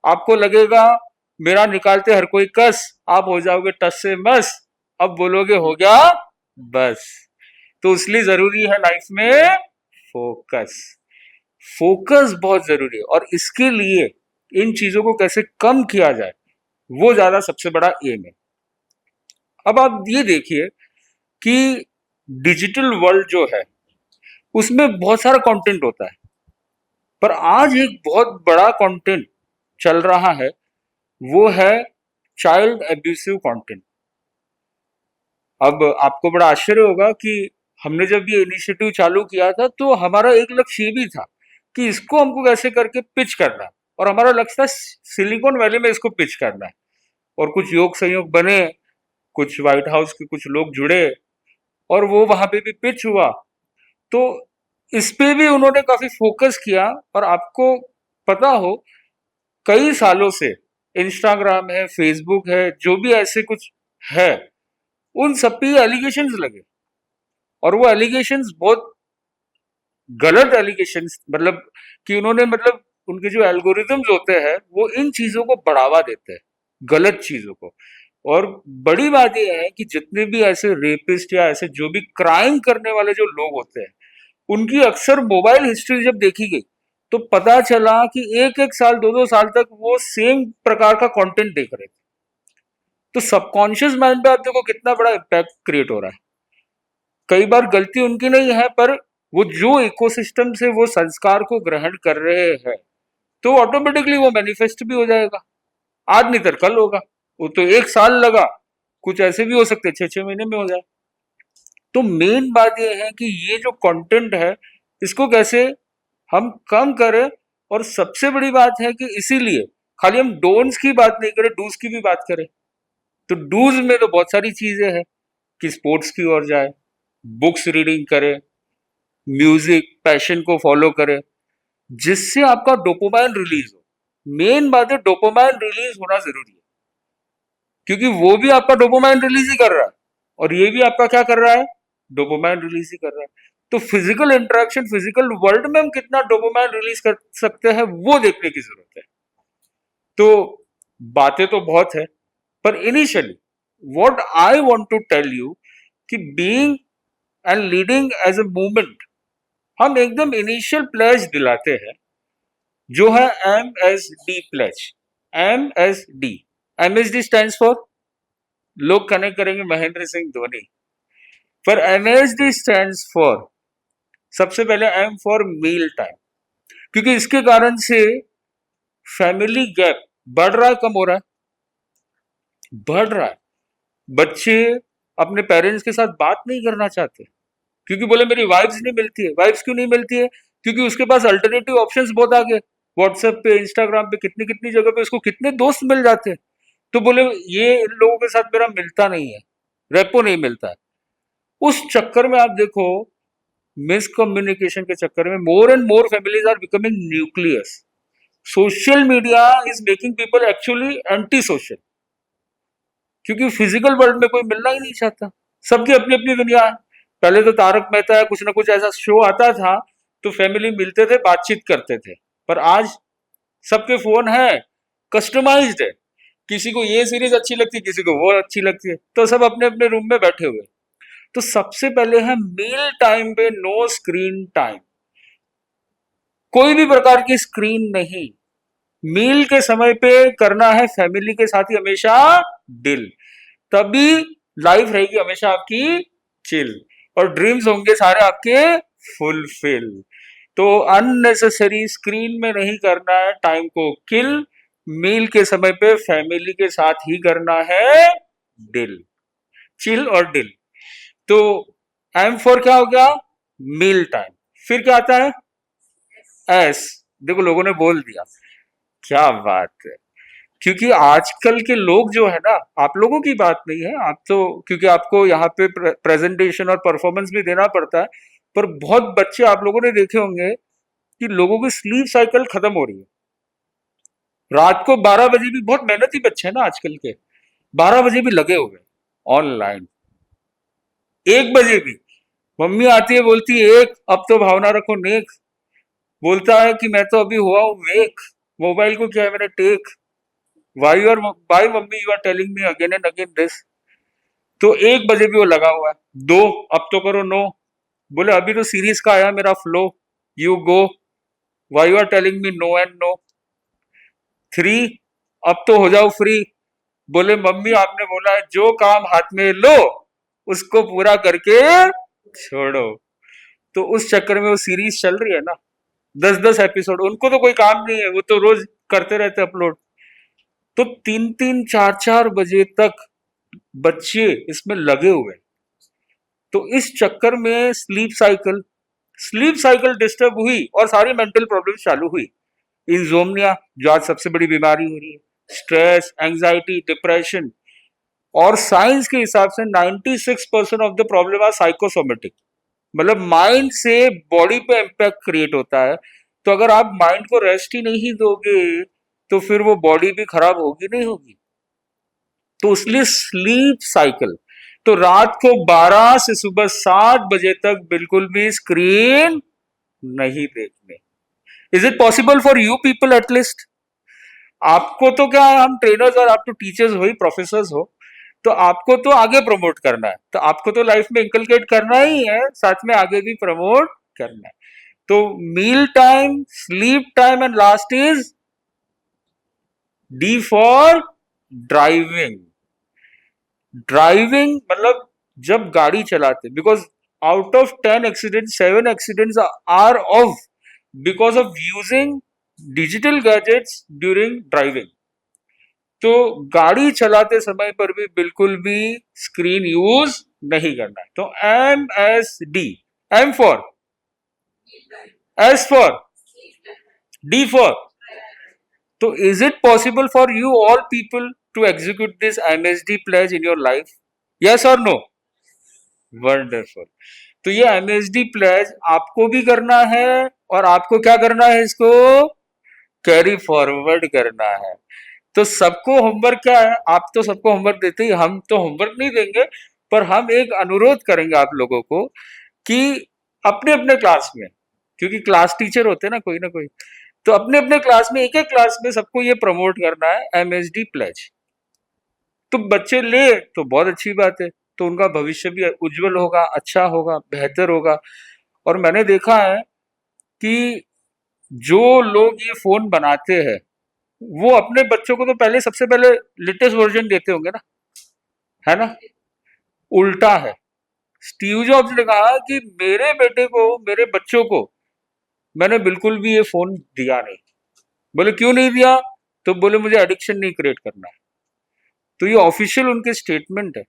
आपको लगेगा मेरा निकालते हर कोई कस, आप हो जाओगे टस से मस, अब बोलोगे हो गया बस। तो इसलिए जरूरी है लाइफ में फोकस। फोकस बहुत जरूरी है, और इसके लिए इन चीजों को कैसे कम किया जाए, वो ज्यादा सबसे बड़ा एम है। अब आप ये देखिए कि डिजिटल वर्ल्ड जो है उसमें बहुत सारा कंटेंट होता है, पर आज एक बहुत बड़ा कंटेंट चल रहा है, वो है चाइल्ड एब्यूसिव कंटेंट। अब आपको बड़ा आश्चर्य होगा कि हमने जब ये इनिशिएटिव चालू किया था तो हमारा एक लक्ष्य ये भी था कि इसको हमको कैसे करके पिच करना है, और हमारा लक्ष्य था सिलिकॉन वैली में इसको पिच करना है। और कुछ योग संयोग बने, कुछ व्हाइट हाउस के कुछ लोग जुड़े, और वो वहां पे भी पिच हुआ। तो इस पे भी उन्होंने काफी फोकस किया। और आपको पता हो, कई सालों से इंस्टाग्राम है, फेसबुक है, जो भी ऐसे कुछ है, उन सब पे एलिगेशंस लगे, और वो एलिगेशंस बहुत गलत एलिगेशंस, मतलब कि उन्होंने, मतलब उनके जो एल्गोरिदम्स होते हैं वो इन चीजों को बढ़ावा देते हैं, गलत चीजों को। और बड़ी बात यह है कि जितने भी ऐसे रेपिस्ट या ऐसे जो भी क्राइम करने वाले जो लोग होते हैं, उनकी अक्सर मोबाइल हिस्ट्री जब देखी गई तो पता चला कि एक एक साल, दो दो साल तक वो सेम प्रकार का कंटेंट देख रहे थे। तो सबकॉन्शियस माइंड पे आप देखो कितना बड़ा इम्पैक्ट क्रिएट हो रहा है। कई बार गलती उनकी नहीं है, पर वो जो इकोसिस्टम से वो संस्कार को ग्रहण कर रहे हैं, तो ऑटोमेटिकली वो मैनिफेस्ट भी हो जाएगा। आज नहीं तो कल होगा। वो तो एक साल लगा, कुछ ऐसे भी हो सकते 6-6 महीने में हो जाए। तो मेन बात यह है कि ये जो कंटेंट है, इसको कैसे हम कम करें। और सबसे बड़ी बात है कि इसीलिए खाली हम डोन्ट्स की बात नहीं करें, डूज की भी बात करें। तो डूज में तो बहुत सारी चीजें हैं कि स्पोर्ट्स की ओर जाए, बुक्स रीडिंग करे, म्यूजिक पैशन को फॉलो करे, जिससे आपका डोपामाइन रिलीज हो। मेन बात है डोपामाइन रिलीज होना जरूरी है, क्योंकि वो भी आपका डोपामाइन रिलीज ही कर रहा है, और ये भी आपका क्या कर रहा है, डोपामाइन रिलीज ही कर रहा है। तो फिजिकल इंटरेक्शन, फिजिकल वर्ल्ड में हम कितना डोपामाइन रिलीज कर सकते हैं, वो देखने की जरूरत है। तो बातें तो बहुत है, पर initially what I want to tell you कि being and leading as a movement, हम एकदम इनिशियल प्लेज दिलाते हैं, जो है MSD pledge. MSD, MSD stands for, लोग कनेक्ट करेंगे महेंद्र सिंह धोनी, पर MSD स्टैंड्स फॉर, सबसे पहले M फॉर मील टाइम। क्योंकि इसके कारण से फैमिली गैप बढ़ रहा है, कम हो रहा है? बढ़ रहा है। बच्चे अपने पेरेंट्स के साथ बात नहीं करना चाहते, क्योंकि बोले मेरी वाइफ्स नहीं मिलती है। वाइफ्स क्यों नहीं मिलती है? क्योंकि उसके पास अल्टरनेटिव ऑप्शंस बहुत आ गए। व्हाट्सएप पे, इंस्टाग्राम पे, कितनी कितनी जगह पे उसको कितने दोस्त मिल जाते हैं। तो बोले ये इन लोगों के साथ मेरा मिलता नहीं है, रेपो नहीं मिलता है। उस चक्कर में आप देखो, मिसकम्युनिकेशन के चक्कर में more and more families are becoming nucleus. Social media is making people actually anti social, क्योंकि फिजिकल वर्ल्ड में कोई मिलना ही नहीं चाहता, सबकी अपनी अपनी दुनिया है। पहले तो तारक मेहता या कुछ ना कुछ ऐसा शो आता था, तो फैमिली मिलते थे, बातचीत करते थे। पर आज सबके फोन है, कस्टमाइज्ड है, किसी को ये सीरीज अच्छी लगती है, किसी को वो अच्छी लगती है, तो सब अपने अपने रूम में बैठे हुए। तो सबसे पहले है मील टाइम पे नो स्क्रीन टाइम, कोई भी प्रकार की स्क्रीन नहीं। मील के समय पे करना है फैमिली के साथ ही हमेशा डिल, तभी लाइफ रहेगी हमेशा आपकी चिल और ड्रीम्स होंगे सारे आपके फुलफिल। तो अननेसेसरी स्क्रीन में नहीं करना है टाइम को किल, मील के समय पे फैमिली के साथ ही करना है डिल, चिल और डिल। तो एम फॉर क्या हो गया? Meal time. फिर क्या आता है? एस। देखो लोगों ने बोल दिया, क्या बात है। क्योंकि आजकल के लोग जो है ना, आप लोगों की बात नहीं है, आप तो क्योंकि आपको यहाँ पे प्रेजेंटेशन और परफॉर्मेंस भी देना पड़ता है, पर बहुत बच्चे आप लोगों ने देखे होंगे कि लोगों की स्लीप साइकिल खत्म हो रही है। रात को 12 बजे भी, बहुत मेहनती बच्चे हैं ना आजकल के, 12 बजे भी लगे हुए ऑनलाइन, 1 बजे भी। मम्मी आती है बोलती है एक, अब तो भावना रखो नेक, बोलता है कि मैं तो अभी हुआ हूँ वेक, मोबाइल को क्या है मैंने take, why mummy you are telling me again and again this. तो 1 बजे भी वो लगा हुआ है। 2, अब तो करो नो, बोले अभी तो सीरीज का आया मेरा flow, you go, why you are telling me no and no. 3, अब तो हो जाओ फ्री, बोले मम्मी आपने बोला है जो काम हाथ में लो उसको पूरा करके छोड़ो। तो उस चक्कर में वो सीरीज चल रही है ना, 10-10 एपिसोड, उनको तो कोई काम नहीं है, वो तो रोज करते रहते अपलोड। तो 3-3, 4-4 बजे तक बच्चे इसमें लगे हुए। तो इस चक्कर में स्लीप साइकिल डिस्टर्ब हुई और सारी मेंटल प्रॉब्लम चालू हुई। इंसोम्निया जो आज सबसे बड़ी बीमारी हो रही है, स्ट्रेस, एंजाइटी, डिप्रेशन, और साइंस के हिसाब से 96% of the problem are psychosomatic, मतलब माइंड से बॉडी पे इम्पैक्ट क्रिएट होता है। तो अगर आप माइंड को रेस्ट ही नहीं दोगे तो फिर वो बॉडी भी खराब होगी नहीं होगी। तो इसलिए स्लीप साइकिल, तो रात को 12 से सुबह 7 बजे तक बिल्कुल भी स्क्रीन नहीं देखने। Is it possible for you people at least? आपको तो क्या है, हम ट्रेनर्स और आप तो टीचर्स हो ही, प्रोफेसर्स हो, तो आपको तो आगे प्रमोट करना है, तो आपको तो लाइफ में इंकलकेट करना ही है, साथ में आगे भी प्रमोट करना है। तो meal time, sleep time, and last is D for driving. Driving मतलब जब गाड़ी चलाते, because out of 10 accident 7 accidents are of because of using digital gadgets during driving. तो गाड़ी चलाते समय पर भी बिल्कुल भी स्क्रीन यूज नहीं करना है। तो MSD, M for, S for, D for. तो is it possible for you all people to execute this MSD pledge in your life? Yes और नो? वंडरफुल। तो ये MSD प्लेज आपको भी करना है और आपको क्या करना है, इसको कैरी फॉरवर्ड करना है। तो सबको होमवर्क क्या है, आप तो सबको होमवर्क देते ही, हम तो होमवर्क नहीं देंगे, पर हम एक अनुरोध करेंगे आप लोगों को कि अपने अपने क्लास में, क्योंकि क्लास टीचर होते हैं ना कोई, तो अपने अपने क्लास में, एक एक क्लास में सबको ये प्रमोट करना है MSD प्लेज। तो बच्चे ले तो बहुत अच्छी बात है, तो उनका भविष्य भी उज्जवल होगा, अच्छा होगा, बेहतर होगा। और मैंने देखा है कि जो लोग ये फोन बनाते हैं वो अपने बच्चों को तो पहले, सबसे पहले लेटेस्ट वर्जन देते होंगे ना, है ना? उल्टा है। स्टीव जॉब्स ने कहा कि मेरे बेटे को, मेरे बच्चों को मैंने बिल्कुल भी ये फोन दिया नहीं। बोले क्यों नहीं दिया? तो बोले मुझे एडिक्शन नहीं क्रिएट करना है। तो ये ऑफिशियल उनके स्टेटमेंट है।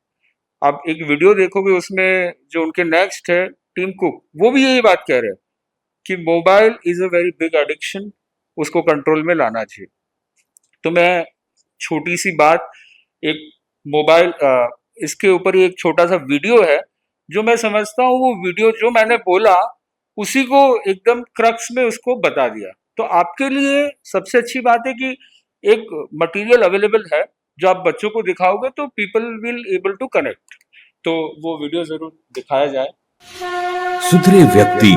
आप एक वीडियो देखोगे, उसमें जो उनके नेक्स्ट है टीम कुक, वो भी यही बात कह रहे हैं कि mobile is a very big addiction, उसको कंट्रोल में लाना चाहिए। तो मैं छोटी सी बात, एक मोबाइल, इसके ऊपर ही एक छोटा सा वीडियो है जो मैं समझता हूँ, वो वीडियो जो मैंने बोला उसी को एकदम क्रक्स में उसको बता दिया। तो आपके लिए सबसे अच्छी बात है कि एक मटेरियल अवेलेबल है जो आप बच्चों को दिखाओगे तो people will able to connect. तो वो वीडियो जरूर दिखाया जाए। सुधरे व्यक्ति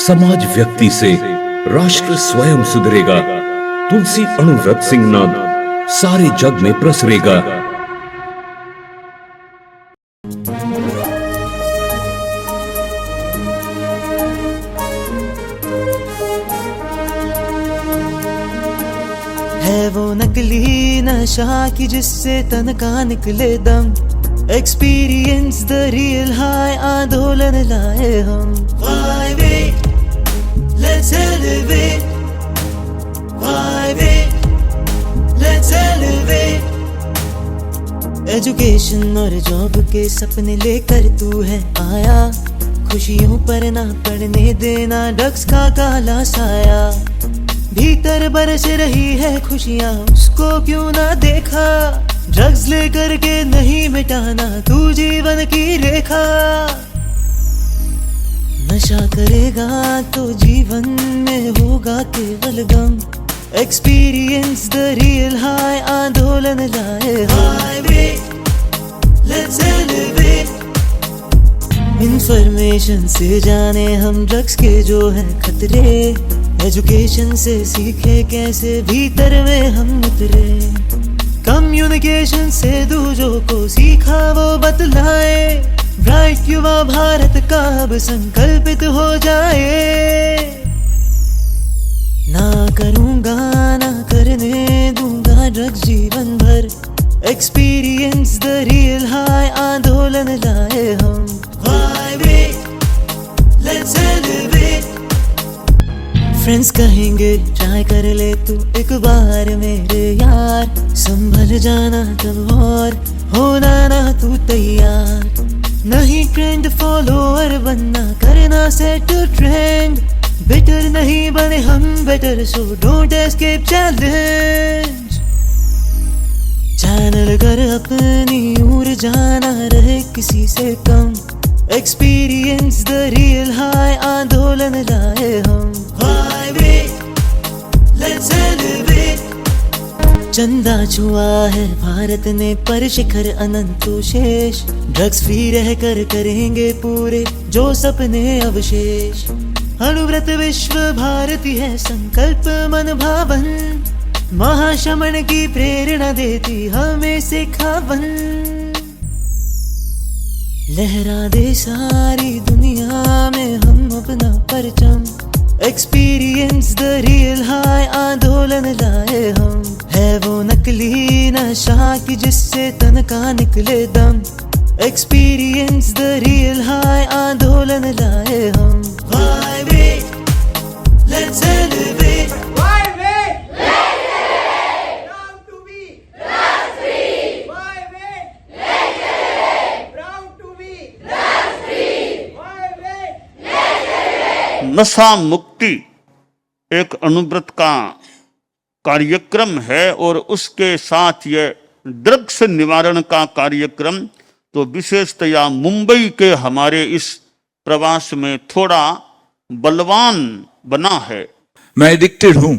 समाज व्यक्ति से राष्ट्र स्वयं सुधरेगा। तुलसी अणुव्रत सिंह नाद सारे जग में प्रसरेगा। है वो नकली नशा कि जिससे तन का निकले दम, एक्सपीरियंस द रियल हाई आंदोलन लाए हम। Why wait? Let's elevate. Why wait? Let's elevate. Education और जॉब के सपने लेकर तू है आया, खुशियों पर ना पड़ने देना ड्रग्स का काला साया। भीतर बरस रही है खुशियाँ, उसको क्यों ना देखा, ड्रग्स लेकर के नहीं मिटाना तू जीवन की रेखा। नशा करेगा तो जीवन में होगा केवल गम, एक्सपीरियंस द रियल हाई आंदोलन लाए हाईवे। Let's elevate. इंफॉर्मेशन से जाने हम ड्रग्स के जो है खतरे, एजुकेशन से सीखे कैसे भीतर में हम उतरे, कम्युनिकेशन से दूसरों को सीखा वो बतलाए, ब्राइट युवा भारत का अब संकल्पित हो जाए। ना करूंगा ना करने दूंगा ड्रग्स जीवन भर, एक्सपीरियंस द रियल हाई आंदोलन लाए हम। Why wait? Let's elevate. Friends कहेंगे ट्राई कर ले तू एक बार मेरे यार, संभल जाना तब और होना ना तू तैयार। नहीं ट्रेंड फॉलोअर बनना, करना सेट ट्रेंड, बेटर नहीं बने हम better, so don't escape challenge. Channel कर अपनी उड़ जाना रहे किसी से कम, एक्सपीरियंस द रियल हाई आंदोलन लाए हम। Why wait? Let's elevate. चंदा छुआ है भारत ने पर शिखर अनंतो शेष, ड्रग्स फ्री रहकर करेंगे पूरे जो सपने अवशेष। अनुव्रत विश्व भारती है संकल्प मन भावन, महाशमन की प्रेरणा देती हमें सिखावन। लहरा दे सारी दुनिया में हम अपना परचम, एक्सपीरियंस द रियल हाई आंदोलन लाए हम। है वो नकली नशा कि जिससे तन का निकले दम, एक्सपीरियंस द रियल हाई आंदोलन लाए हम। Why wait? Let's elevate. Why wait? Let's elevate. Proud to be drugs free. Why wait? Let's elevate. Proud to be drugs free. Why wait? Let's elevate. नशा मुक्ति एक अनुव्रत का कार्यक्रम है और उसके साथ ये ड्रग्स निवारण का कार्यक्रम तो विशेषतया मुंबई के हमारे इस प्रवास में थोड़ा बलवान बना है। मैं एडिक्टेड हूं,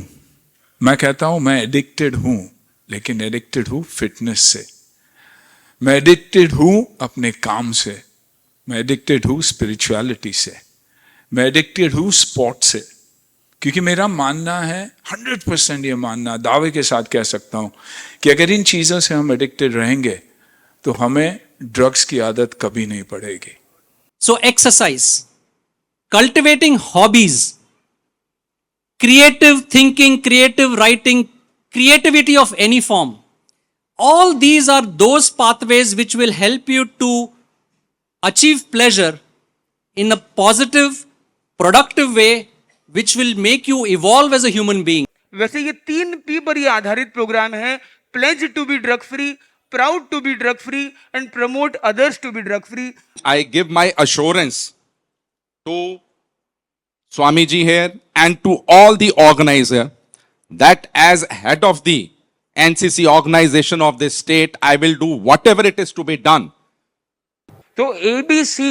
मैं कहता हूं मैं एडिक्टेड हूं, लेकिन एडिक्टेड हूं फिटनेस से, मैं एडिक्टेड हूं अपने काम से, मैं एडिक्टेड हूं स्पिरिचुअलिटी से, मैं एडिक्टेड हूं स्पोर्ट से, क्योंकि मेरा मानना है 100% ये मानना दावे के साथ कह सकता हूं कि अगर इन चीजों से हम एडिक्टेड रहेंगे तो हमें ड्रग्स की आदत कभी नहीं पड़ेगी। So exercise, cultivating hobbies, creative thinking, creative writing, creativity of any form. All these are those pathways which will help you to achieve pleasure in a positive, productive way, which will make you evolve as a human being. वैसे ये 3P पर ये आधारित program है, pledge to be drug free, proud to be drug free and promote others to be drug free. I give my assurance to Swamiji here and to all the organizer that as head of the NCC organization of this state, I will do whatever it is to be done. तो ABC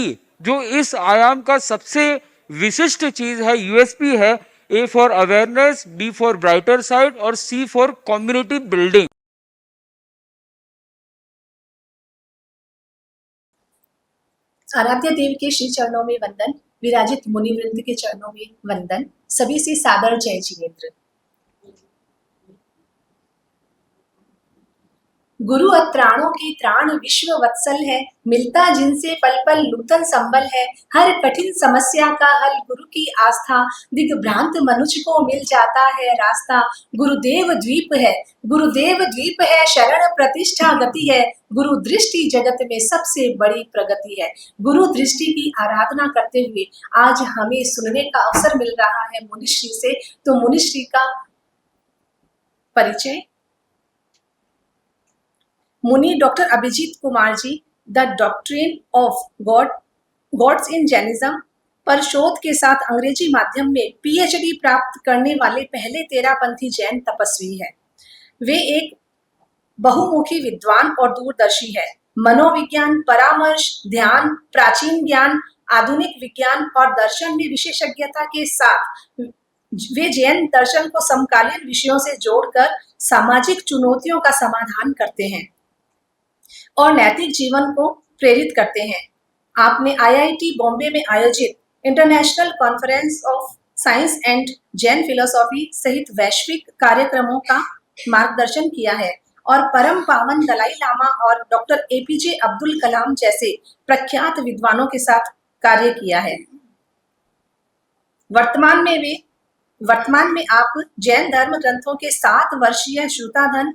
जो इस आयाम का सबसे विशिष्ट चीज है, USP है, A for awareness, B for brighter side और C for community building. आराध्य देव के श्री चरणों में वंदन, विराजित मुनि वृंद के चरणों में वंदन, सभी से सादर जय जिनेन्द्र। गुरु अत्राणों के त्राण विश्व वत्सल है, मिलता जिनसे पल पल नूतन संबल है। हर कठिन समस्या का हल गुरु की आस्था, दिग्भ्रांत मनुष्य को मिल जाता है रास्ता। गुरुदेव द्वीप है, गुरुदेव द्वीप है, शरण प्रतिष्ठा गति है। गुरु दृष्टि जगत में सबसे बड़ी प्रगति है। गुरु दृष्टि की आराधना करते हुए आज हमें सुनने का अवसर मिल रहा है मुनिश्री से, तो मुनिश्री का परिचय। Muni doctor Abhijit Kumar ji the doctrine of gods in Jainism पर शोध के साथ अंग्रेजी माध्यम में पीएचडी प्राप्त करने वाले पहले तेरापंथी जैन तपस्वी है। वे एक बहुमुखी विद्वान और दूरदर्शी है। मनोविज्ञान, परामर्श, ध्यान, प्राचीन ज्ञान, आधुनिक विज्ञान और दर्शन में विशेषज्ञता के साथ वे जैन दर्शन को समकालीन विषयों से जोड़कर सामाजिक चुनौतियों का समाधान करते हैं और नैतिक जीवन को प्रेरित करते हैं। आपने आईआईटी बॉम्बे में आयोजित international conference of science and Jain philosophy सहित वैश्विक कार्यक्रमों का मार्गदर्शन किया है और परम पावन दलाई लामा और डॉक्टर एपीजे अब्दुल कलाम जैसे प्रख्यात विद्वानों के साथ कार्य किया है। वर्तमान में आप जैन धर्म ग्रंथों के 7 वर्षीय श्रुताधन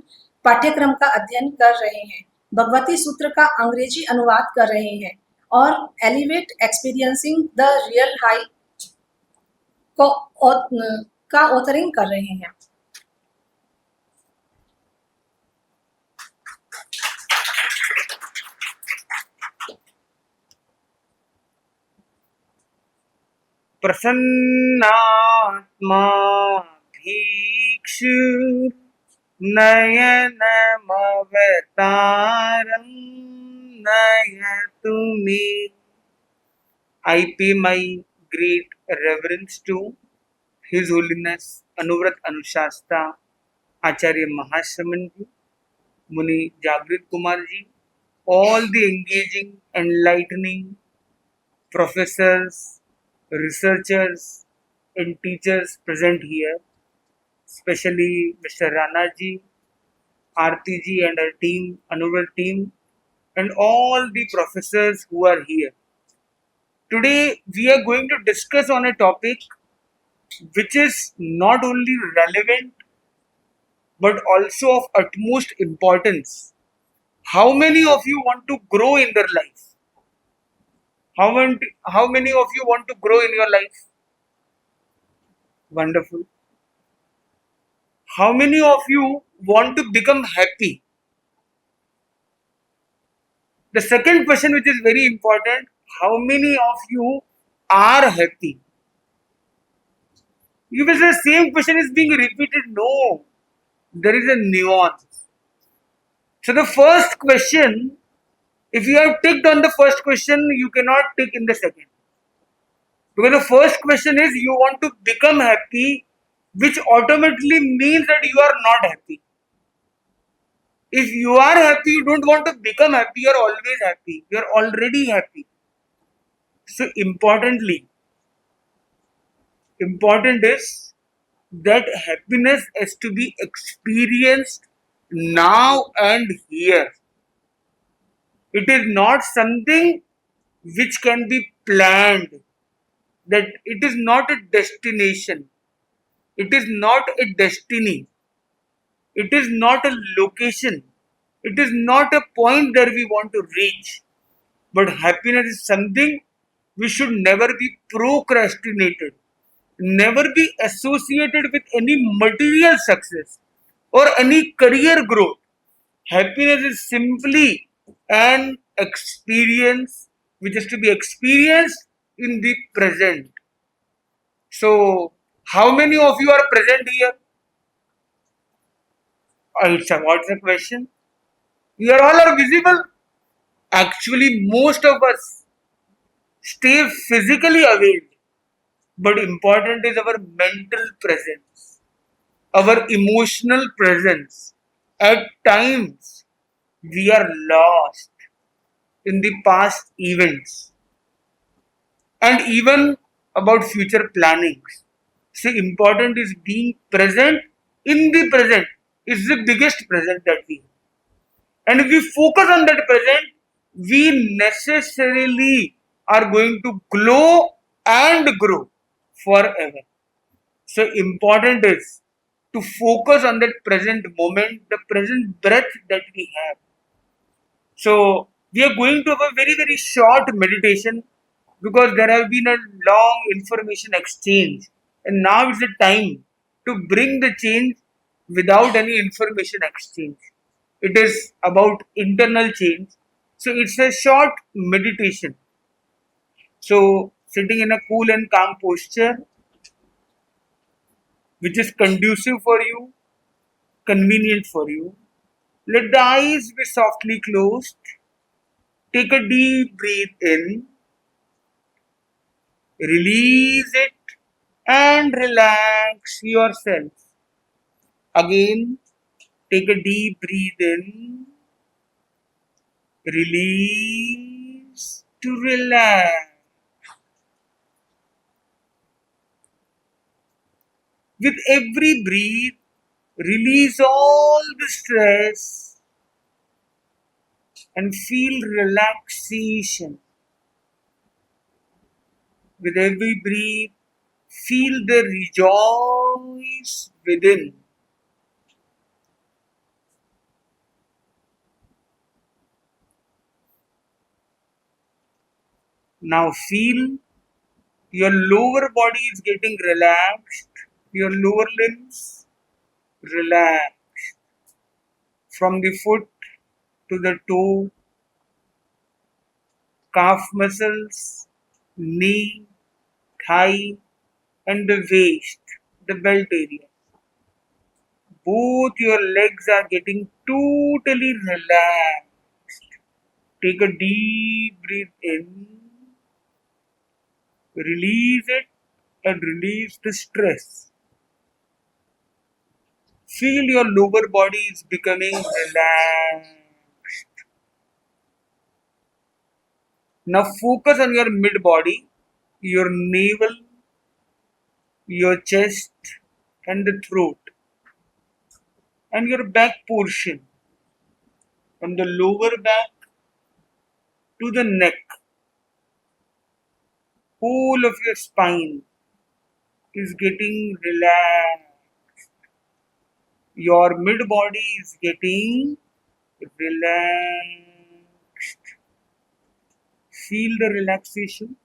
पाठ्यक्रम का अध्ययन कर रहे हैं, भगवती सूत्र का अंग्रेजी अनुवाद कर रहे हैं और elevate experiencing the real high का ऑथरिंग कर रहे हैं। प्रसन्नात्मा भीक्षु नयनमवतारं नयतु मे. I pay my great reverence to His Holiness Anuvrat Anushasta Acharya Mahashraman ji, Muni Jagrit Kumar ji, all the engaging, enlightening professors, researchers and teachers present here, especially Mr. Rana ji, Aarti ji and her team, Anuvrat team, and all the professors who are here. Today we are going to discuss on a topic which is not only relevant but also of utmost importance. How many of you want to grow in their life? How many of you want to grow in your life? Wonderful. How many of you want to become happy? The second question, which is very important, how many of you are happy? You will say the same question is being repeated. No, there is a nuance. So the first question, if you have ticked on the first question, you cannot tick in the second. Because the first question is you want to become happy, which automatically means that you are not happy. If you are happy, you don't want to become happy, you are always happy. You are already happy. So important is that happiness has to be experienced now and here. It is not something which can be planned. That it is not a destination. It is not a destiny. It is not a location. It is not a point that we want to reach. But happiness is something which should never be procrastinated, never be associated with any material success or any career growth. Happiness is simply an experience which is to be experienced in the present. So, how many of you are present here? What's the question? We are all are visible. Actually, most of us stay physically away, but important is our mental presence, our emotional presence. At times, we are lost in the past events and even about future plannings. So, important is being present in the present. Is the biggest present that we have. And if we focus on that present, we necessarily are going to glow and grow forever. So important is to focus on that present moment, the present breath that we have. So we are going to have a very, very short meditation because there have been a long information exchange. And now is the time to bring the change without any information exchange. It is about internal change. So it's a short meditation. So sitting in a cool and calm posture, which is conducive for you, convenient for you. Let the eyes be softly closed. Take a deep breath in, release it, and relax yourself. Again, take a deep breath in, release to relax. With every breath, release all the stress and feel relaxation. With every breath, feel the rejoice within. Now feel your lower body is getting relaxed, your lower limbs relaxed from the foot to the toe, calf muscles, knee, thigh, and the waist, the belt area. Both your legs are getting totally relaxed. Take a deep breath in, release it, and release the stress. Feel your lower body is becoming relaxed. Now focus on your mid body, your navel, your chest, and the throat, and your back portion, from the lower back to the neck. Whole of your spine is getting relaxed. Your mid body is getting relaxed. Feel the relaxation.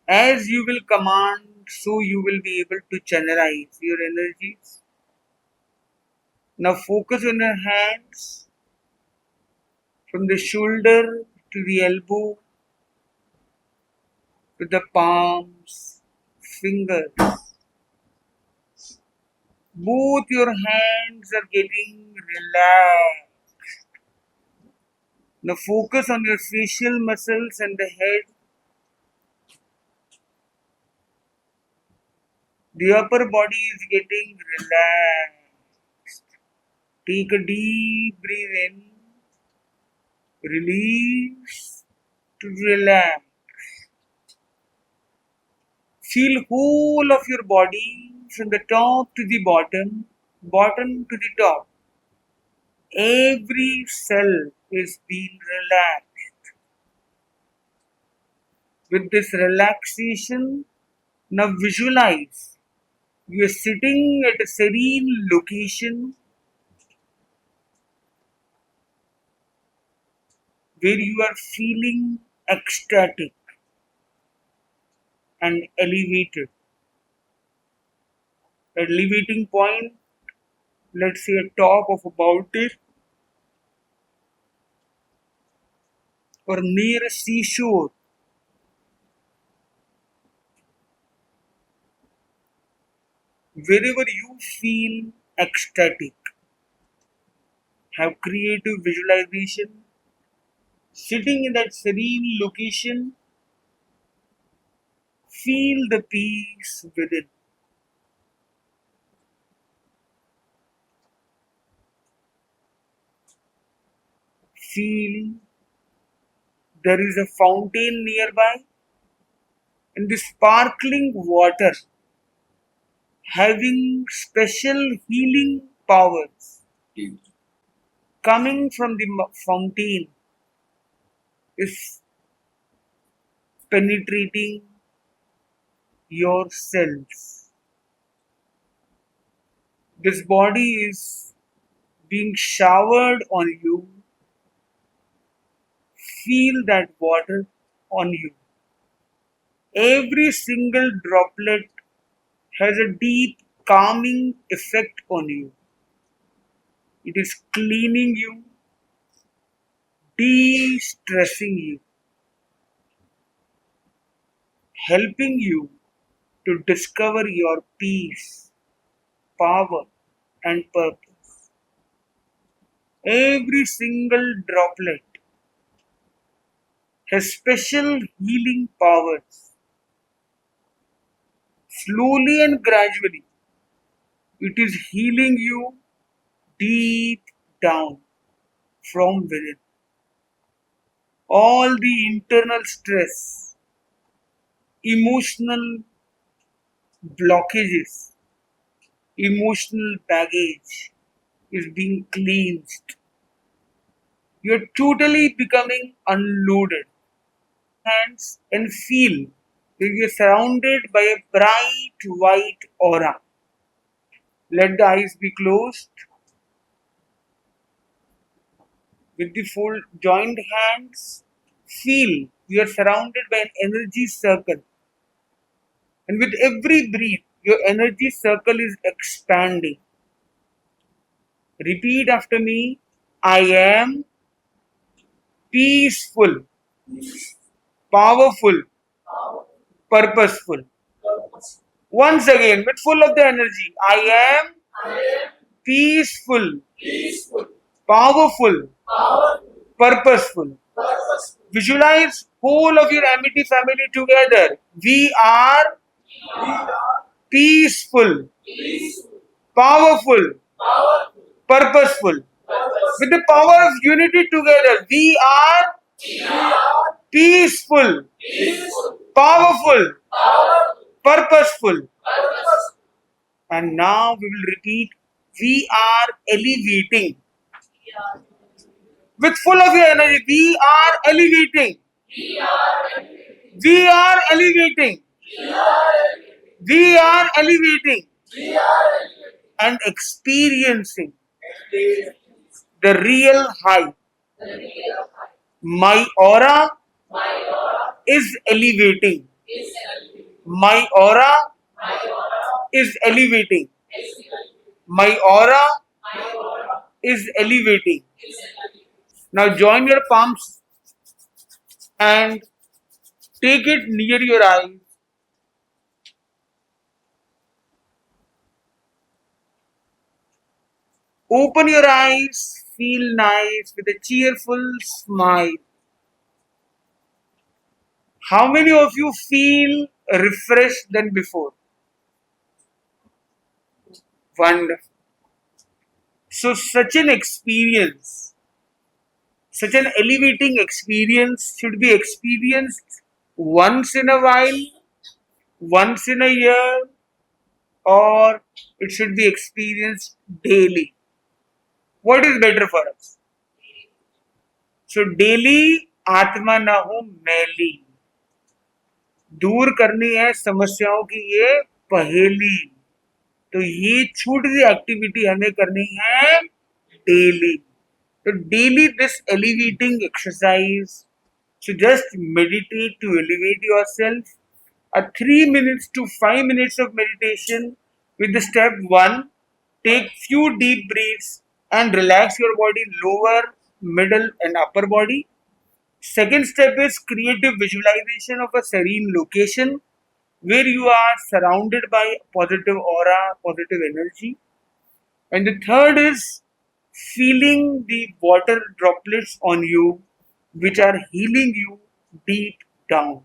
As you will command, so you will be able to channelize your energies. Now focus on your hands from the shoulder to the elbow, to the palms, fingers. Both your hands are getting relaxed. Now focus on your facial muscles and the head. The upper body is getting relaxed. Take a deep breath in, release to relax. Feel whole of your body from the top to the bottom, bottom to the top. Every cell is being relaxed. With this relaxation, now visualize you are sitting at a serene location where you are feeling ecstatic and elevated. Elevating point, let's say a top of a mountain or near a seashore. Wherever you feel ecstatic, have creative visualization, sitting in that serene location, feel the peace within. Feel there is a fountain nearby and the sparkling water having special healing powers. coming from the fountain is penetrating your cells. This body is being showered on you. Feel that water on you. Every single droplet has a deep calming effect on you. It is cleaning you, de-stressing you, helping you to discover your peace, power, and purpose. Every single droplet has special healing powers. Slowly and gradually, it is healing you deep down from within. All the internal stress, emotional blockages, emotional baggage is being cleansed. You're totally becoming unloaded. Hands and feel that you're surrounded by a bright white aura. Let the eyes be closed. With the full joined hands, feel you are surrounded by an energy circle. And with every breath, your energy circle is expanding. Repeat after me. I am peaceful, powerful, purposeful. Once again, with full of the energy. I am peaceful, powerful, purposeful. Visualize whole of your Amity family together. We are peaceful, powerful, purposeful. With the power of unity together, we are peaceful, powerful, purposeful. And now we will repeat, we are elevating. With full of your energy, we are elevating. We are elevating. We are elevating and experiencing the real high. My aura is elevating. My aura is elevating. My aura is elevating. Now join your palms and take it near your eyes. Open your eyes, feel nice with a cheerful smile. How many of you feel refreshed than before? Wonderful. So such an experience, such an elevating experience should be experienced once in a while, once in a year, or it should be experienced daily. What is better for us? So daily आत्मा ना हो मैली, दूर करनी है समस्याओं की ये पहेली. तो ये छोटी एक्टिविटी हमें करनी है डेली. तो daily this elevating exercise. So just meditate to elevate yourself. A 3 minutes to 5 minutes of meditation with the step 1. Take few deep breaths and relax your body, lower, middle and upper body. Second step is creative visualization of a serene location where you are surrounded by positive aura, positive energy. And the third is feeling the water droplets on you, which are healing you deep down.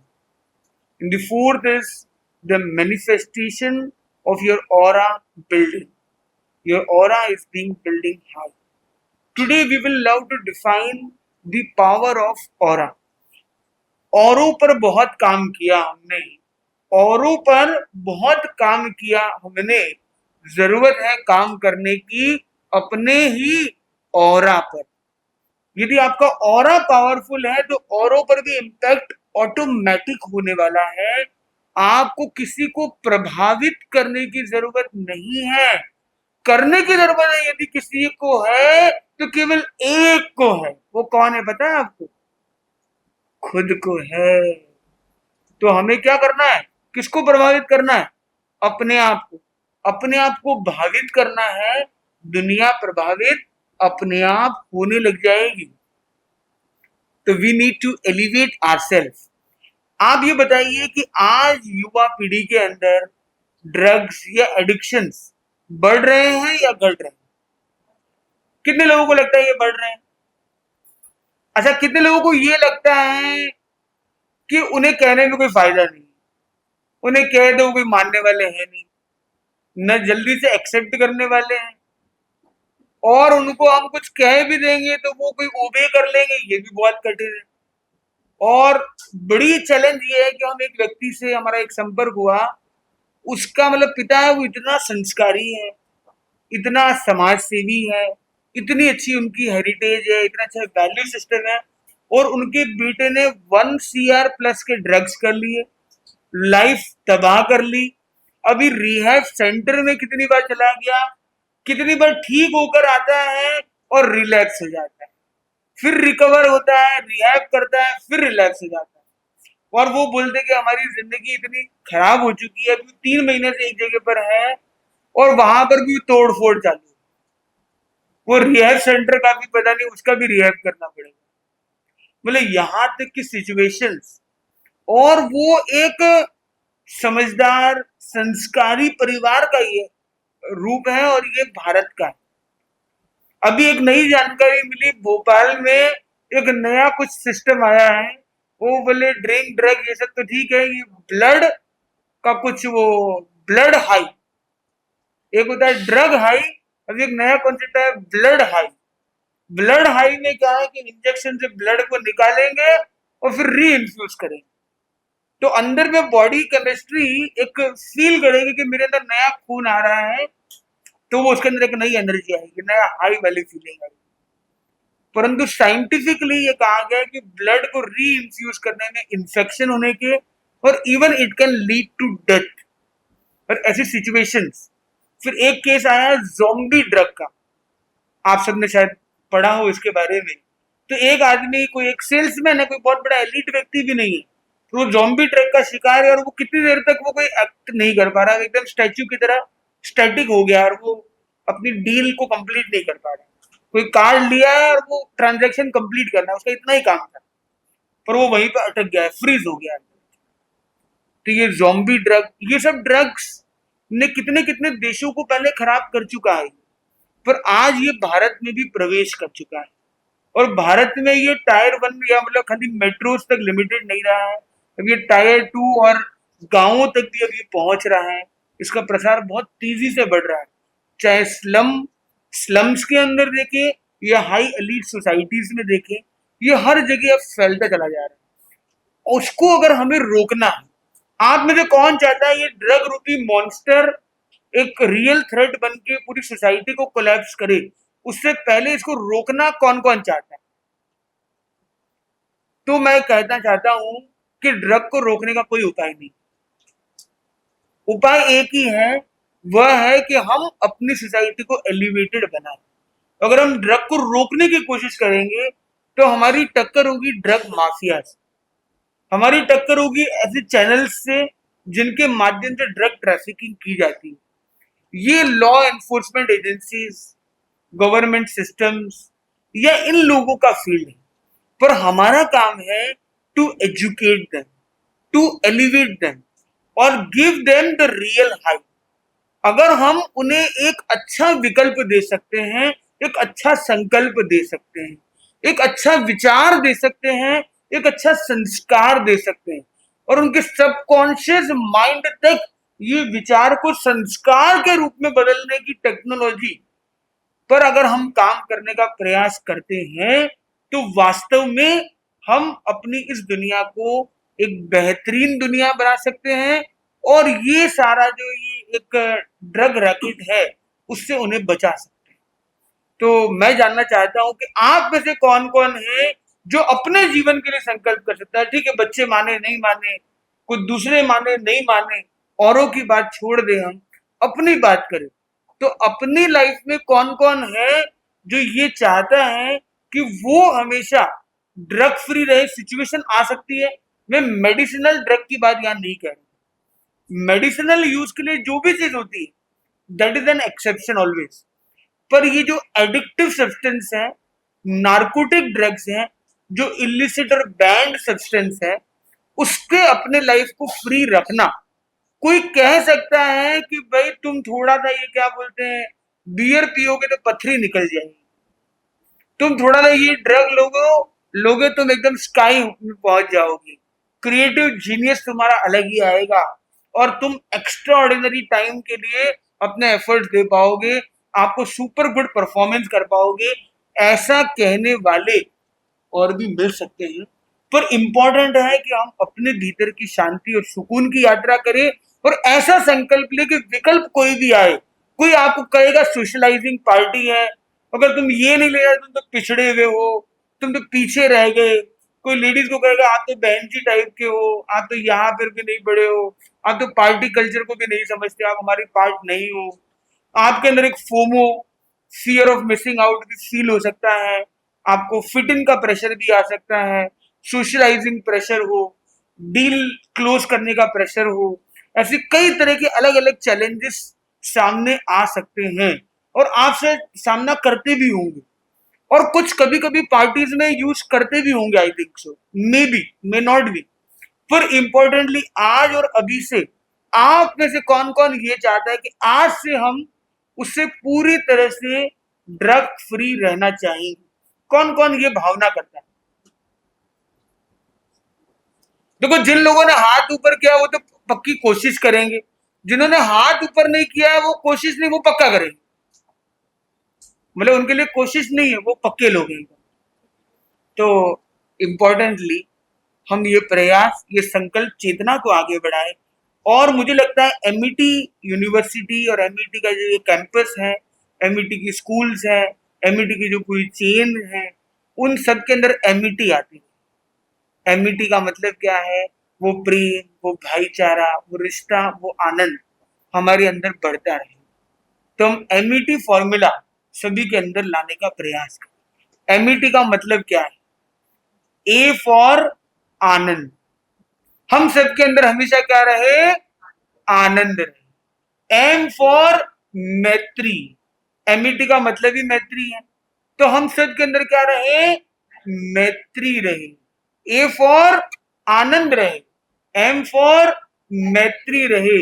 And the fourth is the manifestation of your aura building. Your aura is being building high. Today we will love to define the power of aura. औरों पर बहुत काम किया हमने, औरों पर बहुत काम किया हमने. जरूरत है काम करने की अपने ही ऑरा पर। यदि आपका ऑरा पावरफुल है तो औरों पर भी इम्पैक्ट ऑटोमेटिक होने वाला है। आपको किसी को प्रभावित करने की जरूरत नहीं है, करने की जरूरत है यदि किसी को है तो केवल एक को है। वो कौन है पता है आपको? खुद को है। तो हमें क्या करना है? किसको प्रभावित करना है? अपने आप को। अपने आप को भावित करना है, दुनिया प्रभावित अपने आप होने लग जाएगी। तो we need to elevate ourselves. आप ये बताइए कि आज युवा पीढ़ी के अंदर ड्रग्स या एडिक्शंस बढ़ रहे हैं या घट रहे हैं? कितने लोगों को लगता है ये बढ़ रहे हैं? अच्छा, कितने लोगों को ये लगता है कि उन्हें कहने में कोई फायदा नहीं, उन्हें कह दो कोई मानने वाले हैं नहीं, न जल्दी से एक्सेप्ट करने वाले हैं, और उनको हम कुछ कह भी देंगे तो वो कोई ओबे कर लेंगे, ये भी बहुत कठिन है। और बड़ी चैलेंज ये है कि हम एक व्यक्ति से हमारा एक संपर्क हुआ, उसका मतलब पिता है, वो इतना संस्कारी है, इतना समाज सेवी है, इतनी अच्छी उनकी हेरिटेज है, इतना अच्छा वैल्यू सिस्टम है, और उनके बेटे ने 1 CR प्लस के ड्रग्स कर लिए, लाइफ तबाह कर ली। अभी रिहैब सेंटर में कितनी बार चला गया, कितनी बार ठीक होकर आता है और रिलैक्स हो जाता है, फिर रिकवर होता है, रिहैब करता है, फिर रिलैक्स हो जाता है। और वो बोलते कि हमारी जिंदगी इतनी खराब हो चुकी है, अभी 3 महीने से एक जगह पर है और वहां पर भी तोड़ फोड़ चालू है। वो रिहैब सेंटर का भी पता नहीं, उसका भी रिहैब करना पड़ेगा। मतलब यहाँ तक की सिचुएशंस। और वो एक समझदार संस्कारी परिवार का ये रूप है, और ये भारत का है। अभी एक नई जानकारी मिली, भोपाल में एक नया कुछ सिस्टम आया है। वो बोले ड्रिंक ड्रग ये सब तो ठीक है, ये ब्लड का कुछ, वो ब्लड हाई, एक होता है ड्रग हाई, अभी एक नया कॉन्सेप्ट है ब्लड हाई। ब्लड हाई में क्या है कि इंजेक्शन से ब्लड को निकालेंगे और फिर री इन्फ्यूज करेंगे, तो अंदर में बॉडी केमिस्ट्री एक फील करेगी कि मेरे अंदर नया खून आ रहा है, तो वो उसके अंदर एक नई एनर्जी आएगी, नया हाई वाली फीलिंग आएगी। परंतु साइंटिफिकली ये कहा गया है कि ब्लड को री इन्फ्यूज करने में इन्फेक्शन होने के, और even it can lead to death. और ऐसी सिचुएशंस, फिर एक केस आया है ज़ॉम्बी ड्रग का, आप सबने शायद पढ़ा हो इसके बारे में। तो एक आदमी, कोई एक सेल्समैन है, कोई बहुत बड़ा एलिट व्यक्ति भी नहीं है, तो वो ज़ॉम्बी ड्रग का शिकार है, और वो कितनी देर तक वो कोई एक्ट नहीं कर पा रहा, एकदम स्टैच्यू की तरह स्टैटिक हो गया, और वो अपनी डील को कंप्लीट नहीं कर पा रहा। कोई कार्ड लिया है और वो ट्रांजैक्शन कंप्लीट करना है, उसका इतना ही काम था, पर वो वहीं पर अटक गया है, फ्रीज हो गया है। तो ये ज़ॉम्बी ड्रग, ये सब ड्रग्स ने कितने कितने देशों को पहले खराब कर चुका है, पर आज ये भारत में भी प्रवेश कर चुका है। और भारत में ये टायर 1 या मतलब खाली मेट्रोज तक लिमिटेड नहीं रहा है, अब ये टायर 2 और गांवों तक भी अभी पहुंच रहा है। इसका प्रसार बहुत तेजी से बढ़ रहा है, चाहे स्लम्स के अंदर देखें या हाई एलीट सोसाइटीज में देखें, ये हर जगह अब फैलता चला जा रहा है। उसको अगर हमें रोकना है, आप में से कौन चाहता है ये ड्रग रूपी मॉन्स्टर एक रियल थ्रेट बन के पूरी सोसाइटी को कोलैप्स करे? उससे पहले इसको रोकना कौन कौन चाहता है? तो मैं कहना चाहता हूं कि ड्रग को रोकने का कोई उपाय नहीं, उपाय एक ही है, वह है कि हम अपनी सोसाइटी को एलिवेटेड बनाएं। अगर हम ड्रग को रोकने की कोशिश करेंगे तो हमारी टक्कर होगी ड्रग माफिया से, हमारी टक्कर होगी ऐसे चैनल्स से जिनके माध्यम से ड्रग ट्रैफिकिंग की जाती है। ये law enforcement agencies, government systems या इन लोगों का फील्ड है, पर हमारा काम है to educate them, to elevate them और give them the real high. अगर हम उन्हें एक अच्छा विकल्प दे सकते हैं, एक अच्छा संकल्प दे सकते हैं, एक अच्छा विचार दे सकते हैं, एक अच्छा संस्कार दे सकते हैं, और उनके सबकॉन्शियस माइंड तक ये विचार को संस्कार के रूप में बदलने की टेक्नोलॉजी पर अगर हम काम करने का प्रयास करते हैं, तो वास्तव में हम अपनी इस दुनिया को एक बेहतरीन दुनिया बना सकते हैं, और ये सारा जो ये एक ड्रग रैकेट है उससे उन्हें बचा सकते हैं। तो मैं जानना चाहता हूं कि आप में से कौन कौन है जो अपने जीवन के लिए संकल्प कर सकता है। ठीक है, बच्चे माने नहीं माने, कुछ दूसरे माने नहीं माने, औरों की बात छोड़ दे, हम अपनी बात करें। तो अपनी लाइफ में कौन कौन है जो ये चाहता है कि वो हमेशा ड्रग फ्री रहे। सिचुएशन आ सकती है, मैं मेडिसिनल ड्रग की बात यहां नहीं कह रहा। मेडिसिनल यूज के लिए जो भी चीज होती है that is an exception always, पर ये जो एडिक्टिव सब्सटेंस है, नार्कोटिक ड्रग्स हैं, जो इलिसिट और बैंड सब्सटेंस है, उसके अपने लाइफ को फ्री रखना। कोई कह सकता है कि भाई तुम थोड़ा सा ये क्या बोलते हैं बियर पियोगे तो पथरी निकल जाएगी, तुम थोड़ा सा ये ड्रग लोगे तुम एकदम स्काई में पहुंच जाओगे, क्रिएटिव जीनियस तुम्हारा अलग ही आएगा और तुम एक्स्ट्रा ऑर्डिनरी टाइम के लिए अपने एफर्ट्स दे पाओगे, आपको सुपर गुड परफॉर्मेंस कर पाओगे। ऐसा कहने वाले और भी मिल सकते हैं, पर इंपॉर्टेंट है कि हम अपने भीतर की शांति और सुकून की यात्रा करें और ऐसा संकल्प ले कि विकल्प कोई भी आए। कोई आपको कहेगा सोशलाइजिंग पार्टी है, अगर तुम ये नहीं ले रहे तुम तो पिछड़े हुए हो, तुम तो पीछे रह गए। कोई लेडीज को कहेगा आप तो बहन जी टाइप के हो, आप तो यहाँ फिर भी नहीं बड़े हो, आप तो पार्टी कल्चर को भी नहीं समझते, आप हमारी पार्ट नहीं हो। आपके अंदर एक FOMO, fear of missing out भी फील हो सकता है, आपको फिट इन का प्रेशर भी आ सकता है, सोशलाइजिंग प्रेशर हो, डील क्लोज करने का प्रेशर हो, ऐसे कई तरह के अलग अलग चैलेंजेस सामने आ सकते हैं और आपसे सामना करते भी होंगे और कुछ कभी कभी पार्टीज में यूज करते भी होंगे। I think so, may be, may not be, पर इंपॉर्टेंटली आज और अभी से आप में से कौन कौन ये चाहता है कि आज से हम उससे पूरी तरह से ड्रग फ्री रहना चाहेंगे? कौन कौन ये भावना करता है? देखो, जिन लोगों ने हाथ ऊपर किया वो तो पक्की कोशिश करेंगे, जिन्होंने हाथ ऊपर नहीं किया है वो कोशिश नहीं, वो पक्का करेंगे। मतलब उनके लिए कोशिश नहीं है, वो पक्के लोग हैं। तो इम्पोर्टेंटली हम ये प्रयास, ये संकल्प चेतना को आगे बढ़ाएं और मुझे लगता है एमईटी यूनिवर्सिटी और एमईटी का जो कैंपस है, एमईटी की स्कूल्स है, एमईटी की जो पूरी चेन है, उन सब के अंदर एमईटी आती है। एमईटी का मतलब क्या है? वो प्रेम, वो भाईचारा, वो रिश्ता, वो आनंद हमारे अंदर बढ़ता रहे। तो हम एमईटी फॉर्मूला सभी के अंदर लाने का प्रयास करें। एमईटी का मतलब क्या है? ए फॉर आनंद। हम सबके अंदर हमेशा क्या रहे? आनंद रहे। एम फॉर मैत्री। एमईटी का मतलब ही मैत्री है, तो हम सबके अंदर क्या रहे? मैत्री रहे। ए फॉर आनंद रहे, एम फॉर मैत्री रहे,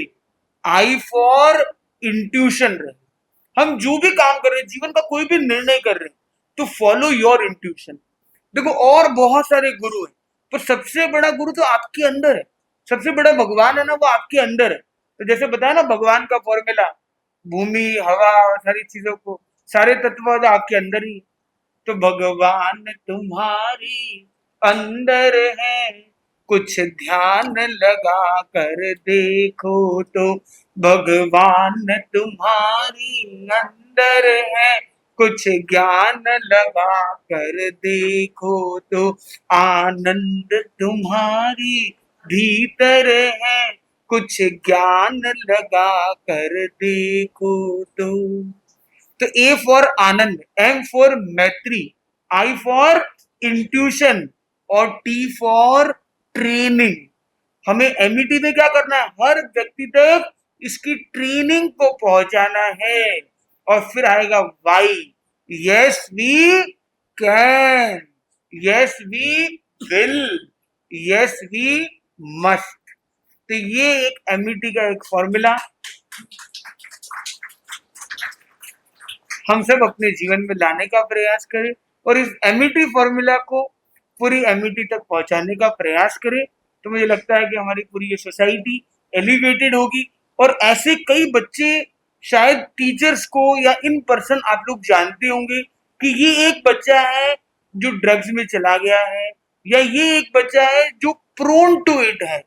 आई फॉर इंट्यूशन रहे। हम जो भी काम कर रहे हैं, जीवन का कोई भी निर्णय कर रहे हैं, तो फॉलो योर इंट्यूशन। देखो, और बहुत सारे गुरु हैं, पर सबसे बड़ा गुरु तो आपके अंदर है। सबसे बड़ा भगवान है ना, वो आपके अंदर है। तो जैसे बताया ना भगवान का फॉर्मूला, भूमि, हवा, सारी चीजों को, सारे तत्व तो आपके अंदर ही। तो भगवान तुम्हारी अंदर है, कुछ ध्यान लगा कर देखो तो भगवान तुम्हारी अंदर है, कुछ ज्ञान लगा कर देखो तो आनंद तुम्हारी भीतर है, कुछ ज्ञान लगा कर देखो तो A for Anand, M for Maitri, I for intuition और टी फॉर ट्रेनिंग। हमें एमईटी में क्या करना है? हर व्यक्ति तक इसकी ट्रेनिंग को पहुंचाना है। और फिर आएगा Y, yes we can, yes we will, yes we must. तो ये एक एमईटी का एक फॉर्मूला हम सब अपने जीवन में लाने का प्रयास करें और इस एमईटी फॉर्मूला को पूरी एमईटी तक पहुंचाने का प्रयास करें। तो मुझे लगता है कि हमारी पूरी ये सोसाइटी एलिवेटेड होगी और ऐसे कई बच्चे, शायद टीचर्स को या इन पर्सन आप लोग जानते होंगे कि ये एक बच्चा है जो ड्रग्स में चला गया है, या ये एक बच्चा है जो प्रोन टू इट है,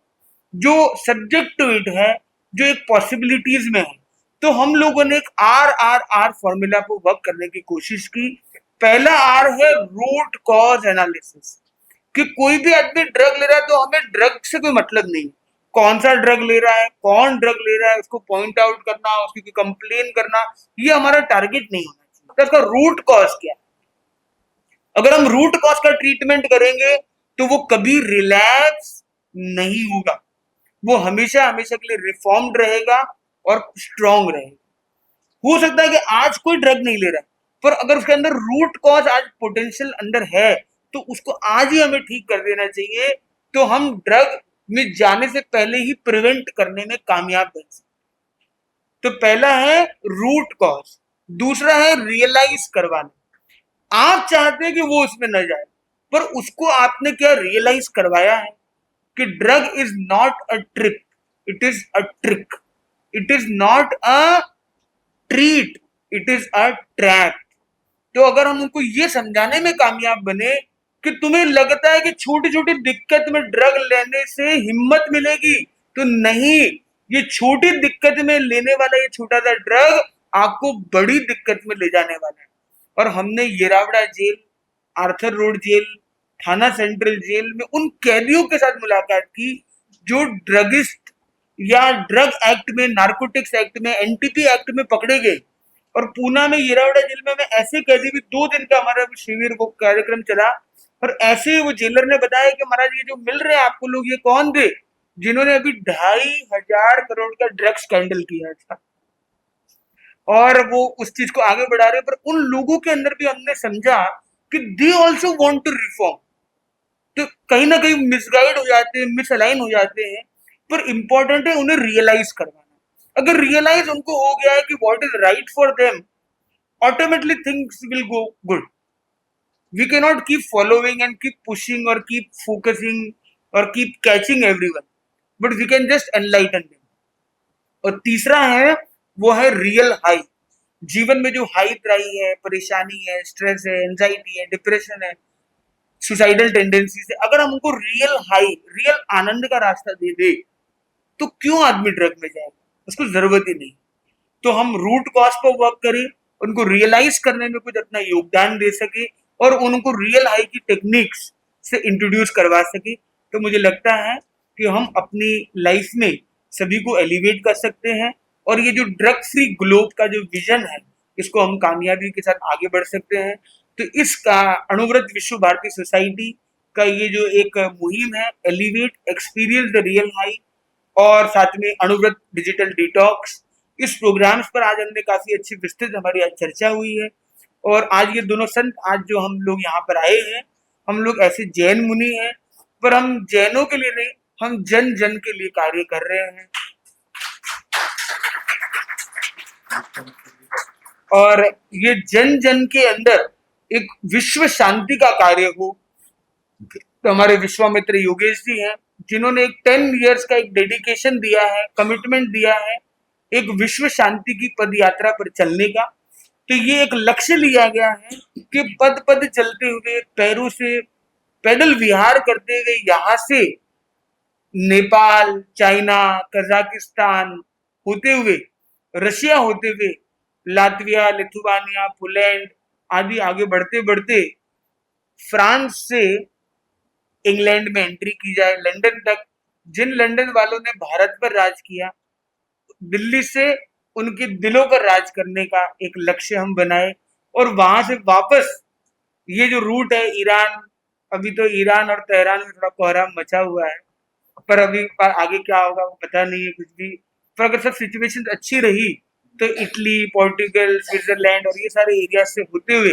जो सब्जेक्ट टू इट है, जो एक पॉसिबिलिटीज में है। तो हम लोगों ने एक RRR फॉर्मूला पर वर्क करने की कोशिश की। पहला R है रूट कॉज एनालिसिस, कि कोई भी आदमी ड्रग ले रहा है तो हमें ड्रग से कोई मतलब नहीं, कौन सा ड्रग ले रहा है, कौन ड्रग ले रहा है, उसको पॉइंट आउट करना, उसकी कंप्लेन करना, ये हमारा टारगेट नहीं होना चाहिए। तो इसका रूट कॉज क्या है? अगर हम रूट कॉज का ट्रीटमेंट करेंगे तो वो कभी रिलैक्स नहीं होगा, वो हमेशा हमेशा के लिए रिफॉर्म्ड रहेगा और स्ट्रांग रहेगा। हो सकता है कि आज कोई ड्रग नहीं ले रहा है, पर अगर उसके अंदर रूट कॉज आज पोटेंशियल अंदर है तो उसको आज ही हमें ठीक कर देना चाहिए, तो हम ड्रग में जाने से पहले ही प्रिवेंट करने में कामयाब बन सकते। तो पहला है रूट कॉज, दूसरा है रियलाइज करवाना। आप चाहते हैं कि वो उसमें न जाए, पर उसको आपने क्या रियलाइज करवाया है कि drug is not a trick, it is a trick, it is not a treat, it is a trap. तो अगर हम उनको ये समझाने में कामयाब बने कि तुम्हें लगता है कि छोटी छोटी दिक्कत में ड्रग लेने से हिम्मत मिलेगी, तो नहीं, ये छोटी दिक्कत में लेने वाला ये छोटा सा ड्रग आपको बड़ी दिक्कत में ले जाने वाला है। और हमने येरावड़ा जेल, आर्थर रोड जेल, थाना सेंट्रल जेल में उन कैदियों के साथ मुलाकात की जो ड्रगिस्ट या ड्रग एक्ट में, नार्कोटिक्स एक्ट में, एनटीपी एक्ट में पकड़े गए। और पूना में येरावड़ा जेल में हमें ऐसे कैदी भी, 2 दिन का हमारा शिविर को कार्यक्रम चला, और ऐसे वो जेलर ने बताया कि महाराज ये जो मिल रहे हैं आपको लोग, ये कौन थे? जिन्होंने अभी 2,500 करोड़ का ड्रग स्कैंडल किया था, और वो उस चीज को आगे बढ़ा रहे हैं। पर उन लोगों के अंदर भी हमने समझा कि they also want to reform. तो कहीं ना कहीं मिसगाइड हो जाते हैं, मिसअलाइन हो जाते हैं, पर इंपॉर्टेंट है उन्हें रियलाइज करवाना। अगर रियलाइज उनको हो गया है कि what is right for them, automatically things will go good. We can not keep following and keep pushing और कीप फोकसिंग और keep catching everyone, but we can just enlighten them. और तीसरा है, वो है रियल हाई। जीवन में जो हाई त्राही है, परेशानी है, स्ट्रेस है, एंजाइटी है, डिप्रेशन है, सुसाइडल टेंडेंसीज है, अगर हम उनको रियल हाई, रियल आनंद का रास्ता दे दे, तो क्यों आदमी ड्रग में जाएगा? उसको जरूरत ही नहीं। तो हम रूट कॉज पर वर्क करें, उनको रियलाइज करने में कुछ अपना योगदान दे सके, और उनको रियल हाई की टेक्निक्स से इंट्रोड्यूस करवा सके, तो मुझे लगता है कि हम अपनी लाइफ में सभी को एलिवेट कर सकते हैं, और ये जो ड्रग फ्री ग्लोब का जो विजन है, इसको हम कामयाबी के साथ आगे बढ़ सकते हैं। तो इसका अणुव्रत विश्व भारती सोसाइटी का ये जो एक मुहिम है, elevate experience the real high, और साथ में अणुव्रत डिजिटल डिटॉक्स, इस प्रोग्राम्स पर आज हमने काफी अच्छी विस्तृत हमारी आज चर्चा हुई है। और आज ये दोनों संत, आज जो हम लोग यहाँ पर आए हैं, हम लोग ऐसे जैन मुनि हैं, पर हम जैनों के लिए नहीं, हम जन जन के लिए कार्य कर रहे हैं। और ये जन जन के अंदर एक विश्व शांति का कार्य हो। तो हमारे विश्वामित्र योगेश जी हैं, जिन्होंने एक 10 इयर्स का एक डेडिकेशन दिया है, कमिटमेंट दिया है एक विश्व शांति की पद यात्रा पर चलने का। तो ये एक लक्ष्य लिया गया है कि पद पद चलते हुए, पैरों से पैदल विहार करते हुए, यहाँ से नेपाल, चाइना, कजाकिस्तान होते हुए, रशिया होते हुए, लातविया, लिथुआनिया, पोलैंड आदि आगे बढ़ते बढ़ते फ्रांस से इंग्लैंड में एंट्री की जाए, लंदन तक। जिन लंदन वालों ने भारत पर राज किया, दिल्ली से उनके दिलों पर राज करने का एक लक्ष्य हम बनाए, और वहां से वापस ये जो रूट है ईरान, अभी तो ईरान और तेहरान में थोड़ा कोहराम मचा हुआ है, पर अभी आगे क्या होगा वो पता नहीं है कुछ भी। पर अगर सब सिचुएशन अच्छी रही तो इटली, पोर्टुगल, स्विट्जरलैंड और ये सारे एरिया से होते हुए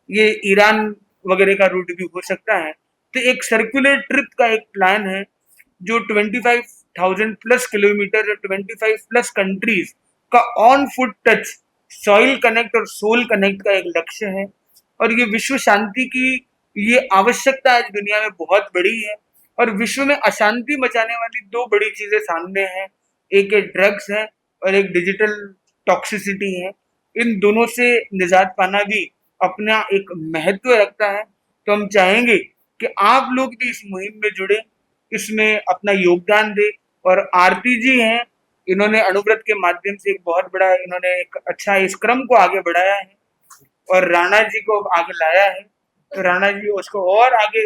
ये ईरान वगैरह का रूट भी हो सकता है। तो एक सर्कुलर ट्रिप का एक प्लान है जो 25,000 प्लस किलोमीटर, 25 प्लस कंट्रीज का on foot touch, soil connect और सोल कनेक्ट का एक लक्ष्य है। और ये विश्व शांति की ये आवश्यकता आज दुनिया में बहुत बड़ी है, और विश्व में अशांति मचाने वाली 2 बड़ी चीजें सामने हैं, एक ड्रग्स है और एक डिजिटल टॉक्सिसिटी है। इन दोनों से निजात पाना भी अपना एक महत्व रखता है। तो हम चाहेंगे कि आप लोग भी इस मुहिम में जुड़े, इसमें अपना योगदान दे। और आरती जी हैं इन्होंने अनुव्रत के माध्यम से एक बहुत बड़ा इन्होंने एक अच्छा इस क्रम को आगे बढ़ाया है और राणा जी को आगे लाया है। तो राणा जी उसको और आगे,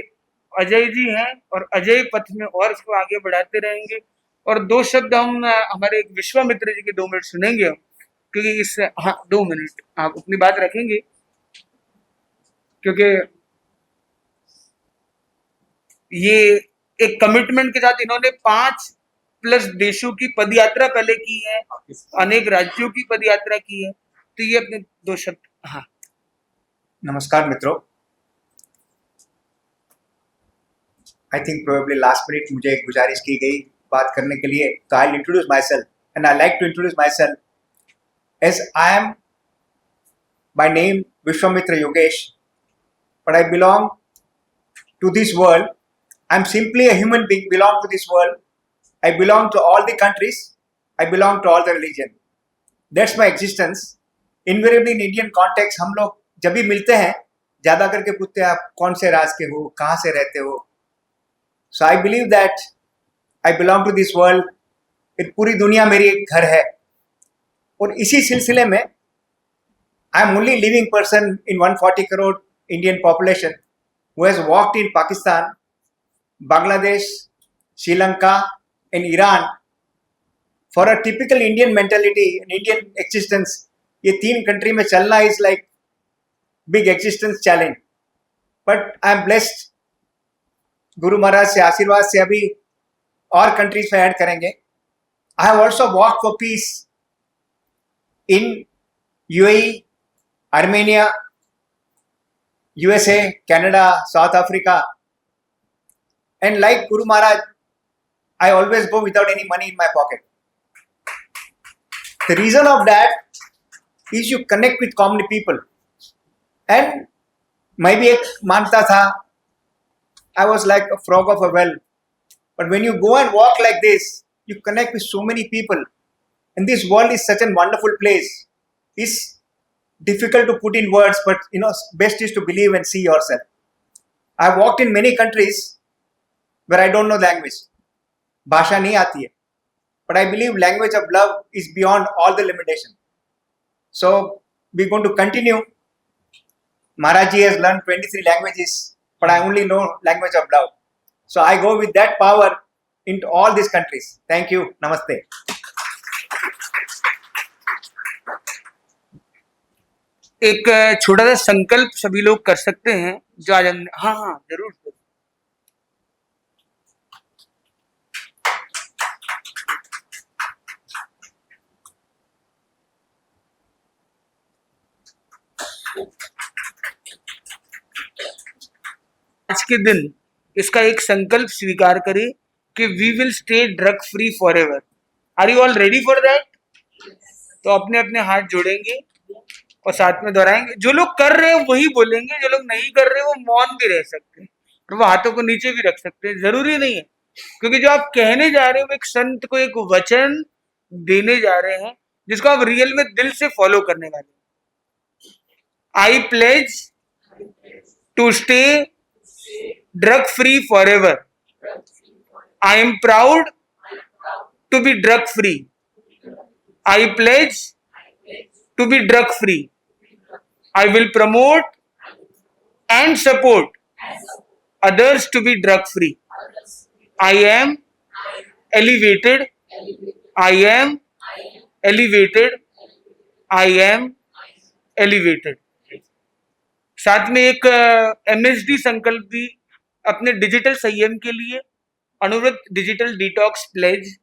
अजय जी हैं और अजय पथ में और इसको आगे बढ़ाते रहेंगे। और 2 शब्द हम हमारे एक विश्वामित्र जी के 2 मिनट सुनेंगे हम, क्योंकि इस 2 मिनट आप अपनी बात रखेंगे, क्योंकि ये एक कमिटमेंट के साथ इन्होंने 5+ देशों की पदयात्रा पहले की है, अनेक राज्यों की पदयात्रा की है। तो ये अपने 2 शब्द। नमस्कार मित्रों, I think probably last minute मुझे एक गुजारिश की गई बात करने के लिए, तो I introduce myself and I like to introduce myself as I am by name Vishwamitra Yogesh, but I belong to this world. I'm simply a human being, belong to this world. I belong to all the countries. I belong to all the religion. That's my existence. Invariably in Indian context, हम लोग जब भी मिलते हैं ज़्यादा करके पूछते हैं आप कौन से राज के हो, कहाँ से रहते हो. So I believe that I belong to this world. पूरी दुनिया मेरी एक घर है और इसी सिलसिले में I am only living person in 140 crore Indian population who has walked in Pakistan, Bangladesh, Sri Lanka and Iran for a typical Indian mentality, an Indian existence. ये 3 कंट्री में चलना is like big existence challenge. But I am blessed. Guru Maharaj से आशीर्वाद से अभी और countries में add करेंगे. I have also walked for peace in UAE, Armenia, USA, Canada, South Africa, and like Guru Maharaj, I always go without any money in my pocket. The reason of that is you connect with common people. And मैं भी एक मानता था, I was like a frog of a well. But when you go and walk like this, you connect with so many people. And this world is such a wonderful place. It's difficult to put in words, but best is to believe and see yourself. I've walked in many countries where I don't know language. भाषा नहीं आती है. But I believe language of love is beyond all the limitation. So we're going to continue. Maharaj Ji has learned 23 languages, but I only know language of love. So I go with that power into all these countries. Thank you. Namaste. एक छोटा सा संकल्प सभी लोग कर सकते हैं जो आज हमने, हाँ जरूर. आज के दिन इसका एक संकल्प स्वीकार करें कि we will stay drug free for ever. Are you all ready for that? तो अपने अपने हाथ जोड़ेंगे और साथ में दोहराएंगे. जो लोग कर रहे हैं वही बोलेंगे, जो लोग नहीं कर रहे वो मौन भी रह सकते हैं और वो हाथों को नीचे भी रख सकते हैं. जरूरी नहीं है, क्योंकि जो आप कहने जा रहे हो वो एक संत को एक वचन देने जा रहे हैं जिसको आप रियल में दिल से फॉलो करने वाले हैं. I pledge to stay drug free for ever. I am proud to be drug free. I pledge to be drug free. I will promote and support others to be drug free. I am elevated. I am elevated. I am elevated. साथ में एक MSD संकल्प भी अपने digital संयम के लिए, Anuvrat digital detox pledge.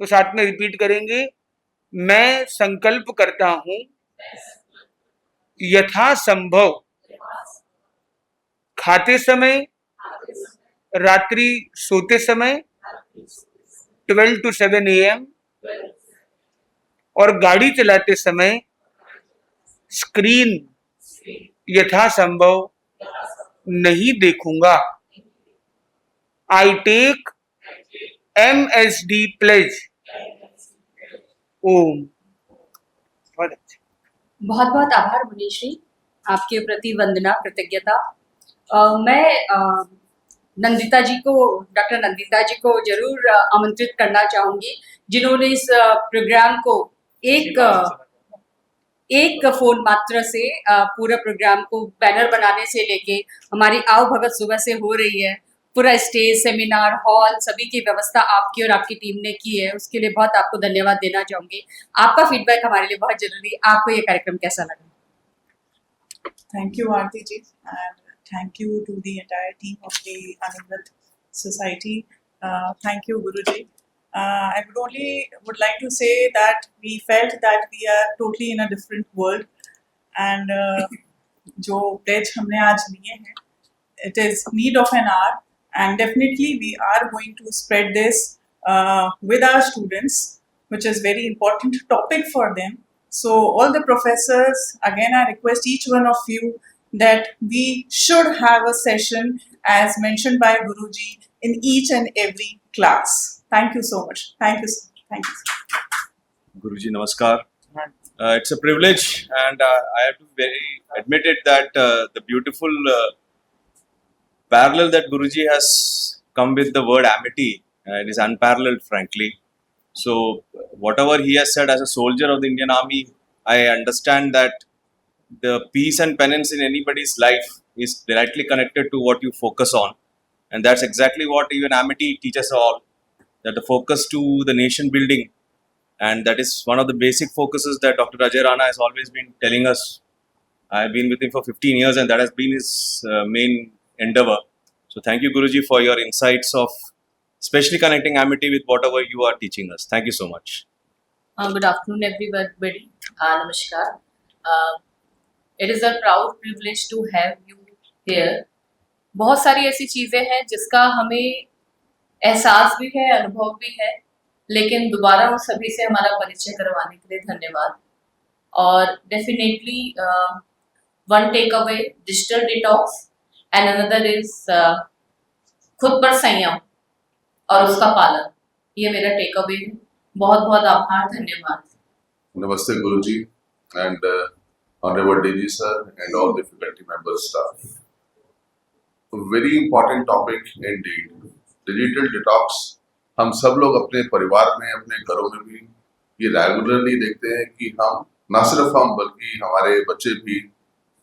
तो साथ में रिपीट करेंगे. मैं संकल्प करता हूं यथासंभव खाते समय, रात्रि सोते समय 12 to 7 AM और गाड़ी चलाते समय स्क्रीन यथासंभव नहीं देखूंगा. I take MSD pledge. ओम. बहुत बहुत आभार मुनीश्री, आपके प्रति वंदना, कृतज्ञता. मैं नंदिता जी को, डॉक्टर नंदिता जी को जरूर आमंत्रित करना चाहूंगी, जिन्होंने इस प्रोग्राम को एक फोन मात्र से पूरा प्रोग्राम को बैनर बनाने से लेके हमारी आओ भगत सुबह से हो रही है, पूरा स्टेज, सेमिनार हॉल, सभी की व्यवस्था आपकी और आपकी टीम ने की है, उसके लिए बहुत आपको धन्यवाद देना चाहूंगी। आपका फीडबैक हमारे लिए बहुत जरूरी है। आपको ये कार्यक्रम कैसा लगा? Thank you, Aarti ji, and thank you to the entire team of the Anivrat Society. Thank you, Guruji. I would like to say that we felt that we are totally in a different world, and जो pledge हमने आज लिए हैं, it is need of an hour, and definitely we are going to spread this with our students, which is very important topic for them. So all the professors, again I request each one of you that we should have a session as mentioned by Guruji in each and every class. Thank you so much. Thank you. Thank you. Guruji, namaskar. It's a privilege, and I have to admit it that the beautiful parallel that Guruji has come with the word amity, it is unparalleled, frankly. So, whatever he has said as a soldier of the Indian Army, I understand that the peace and penance in anybody's life is directly connected to what you focus on. And that's exactly what even amity teaches all, that the focus to the nation building. And that is one of the basic focuses that Dr. Ajay Rana has always been telling us. I have been with him for 15 years and that has been his main endeavor. So thank you, Guruji, for your insights of especially connecting amity with whatever you are teaching us. Thank you so much. Good afternoon, everybody. Namaskar. It is a proud privilege to have you here. बहुत सारी ऐसी चीज़ें हैं जिसका हमें एहसास भी है, अनुभव भी है, लेकिन दोबारा उन सभी से हमारा परिचय करवाने के लिए धन्यवाद। और definitely one takeaway digital detox and another is खुद पर संयम और उसका पालन, ये मेरा टेक अवे है। बहुत बहुत आभार, धन्यवाद। Namaste Guruji and Honorable DG sir and all the faculty members staff. A very important topic indeed. Digital detox. हम सब लोग अपने परिवार में, अपने घरों में भी ये रेगुलरली देखते हैं कि हम न सिर्फ हम बल्कि हमारे बच्चे भी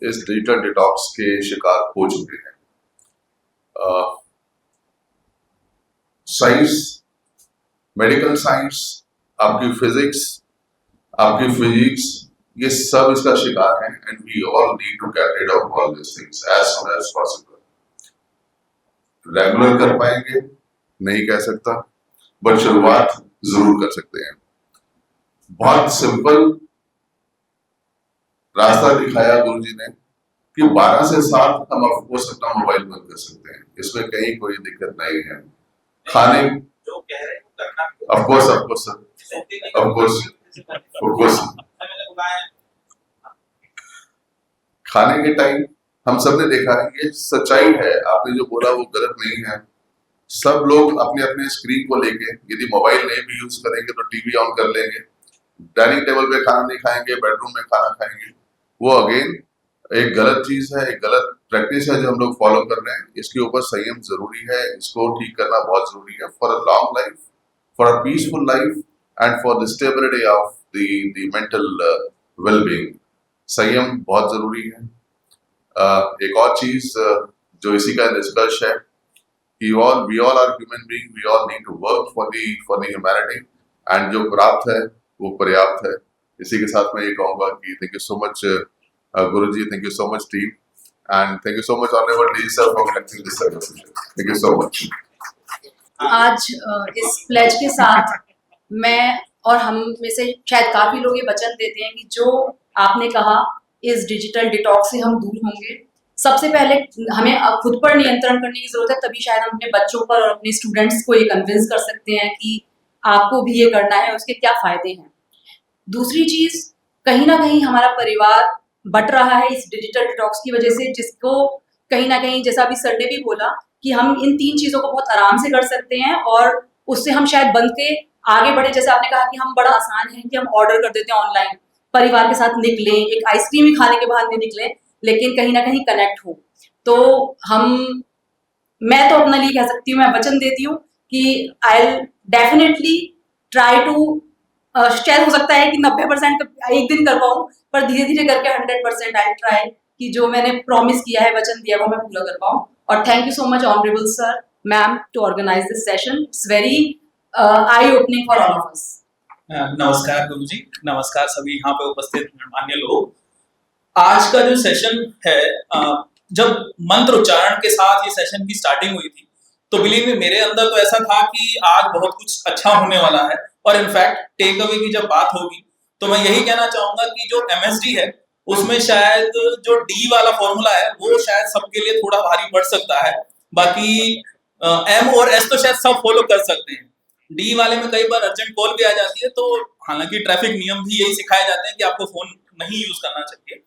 इस डिजिटल डिटॉक्स के शिकार हो चुके हैं। साइंस, मेडिकल साइंस, आपकी फिजिक्स, आपकी फिजिक्स, ये सब इसका शिकार हैं and we all need to get rid of all this things as soon as possible. Regular कर पाएंगे नहीं कह सकता, बट शुरुआत जरूर कर सकते हैं। बहुत सिंपल रास्ता दिखाया गुरुजी ने कि 12 से 7 हम ऑफकोर्स अपना मोबाइल बंद कर सकते हैं, इसमें कहीं कोई दिक्कत नहीं है। खाने जो कह रहे हैं ऑफकोर्स खाने के टाइम हम सब ने देखा है, ये सच्चाई है, आपने जो बोला वो गलत नहीं है। सब लोग अपने अपने स्क्रीन को लेके, यदि मोबाइल नहीं भी यूज करेंगे तो टीवी ऑन कर लेंगे, डाइनिंग टेबल पे खाना नहीं खाएंगे, बेडरूम में खाना खाएंगे। वो अगेन एक गलत चीज है, एक गलत प्रैक्टिस है जो हम लोग फॉलो कर रहे हैं। इसके ऊपर संयम जरूरी है, इसको ठीक करना बहुत जरूरी है for a long life, for a peaceful life and for the stability of the mental wellbeing. संयम बहुत जरूरी है। एक और चीज जो इसी का निष्कर्ष है कि we all are human being, we all need to work for the humanity, and जो प्राप्त है वो पर्याप्त है। इसी के साथ मैं ये कहूँगा कि thank you so much Guruji, thank you so much team, and thank you so much honourable D sir for conducting this session. Thank you so much. आज इस प्लेज के साथ मैं और हम में से शायद काफी लोग ये वचन देते हैं कि जो आपने कहा इस डिजिटल डिटॉक्स से हम दूर होंगे। सबसे पहले हमें खुद पर नियंत्रण करने की जरूरत है, तभी शायद हम अपने बच्चों पर और अपने स्टूडेंट्स को ये कन्विंस कर सकते हैं कि आपको भी ये करना है, उसके क्या फायदे हैं। दूसरी चीज, कहीं ना कहीं हमारा परिवार बट रहा है इस डिजिटल डिटॉक्स की वजह से, जिसको कहीं ना कहीं, जैसा अभी सर ने भी बोला, कि हम इन 3 चीजों को बहुत आराम से कर सकते हैं और उससे हम शायद बन के आगे बढ़े। जैसे आपने कहा कि हम बड़ा आसान है कि हम ऑर्डर कर देते हैं ऑनलाइन, परिवार के साथ निकलें, एक आइसक्रीम ही खाने के बाद नहीं निकलें, लेकिन कहीं ना कहीं कनेक्ट हो। तो हम मैं तो अपने लिए कह सकती हूँ, मैं वचन देती हूँ कि आई डेफिनेटली ट्राई टू, शायद हो सकता है कि 90% एक दिन कर पाऊँ, पर धीरे धीरे करके 100% आई ट्राई कि जो मैंने प्रॉमिस किया है, वचन दिया है, वो मैं पूरा कर पाऊँ। और thank you so much honourable sir, ma'am, to organise this session. It's very eye opening for all of us. नमस्कार गुरु जी, नमस्कार सभी यहाँ पे उपस्थित मान्य लोग। आज का जो सेशन है, जब मंत्र उच्चारण के साथ ये सेशन की स्टार्टिंग हुई थी, तो बिलीव में मेरे अंदर तो ऐसा था कि आज बहुत कुछ अच्छा होने वाला है। और इनफैक्ट टेक अवे की जब बात होगी तो मैं यही कहना चाहूंगा कि जो एमएसडी है उसमें शायद जो डी वाला फॉर्मूला है वो शायद सबके लिए थोड़ा भारी पड़ सकता है। बाकी एम और एस तो शायद सब फॉलो कर सकते हैं। डी वाले में कई बार अर्जेंट कॉल भी आ जाती है, तो हालांकि ट्रैफिक नियम भी यही सिखाए जाते हैं कि आपको फोन नहीं यूज करना चाहिए।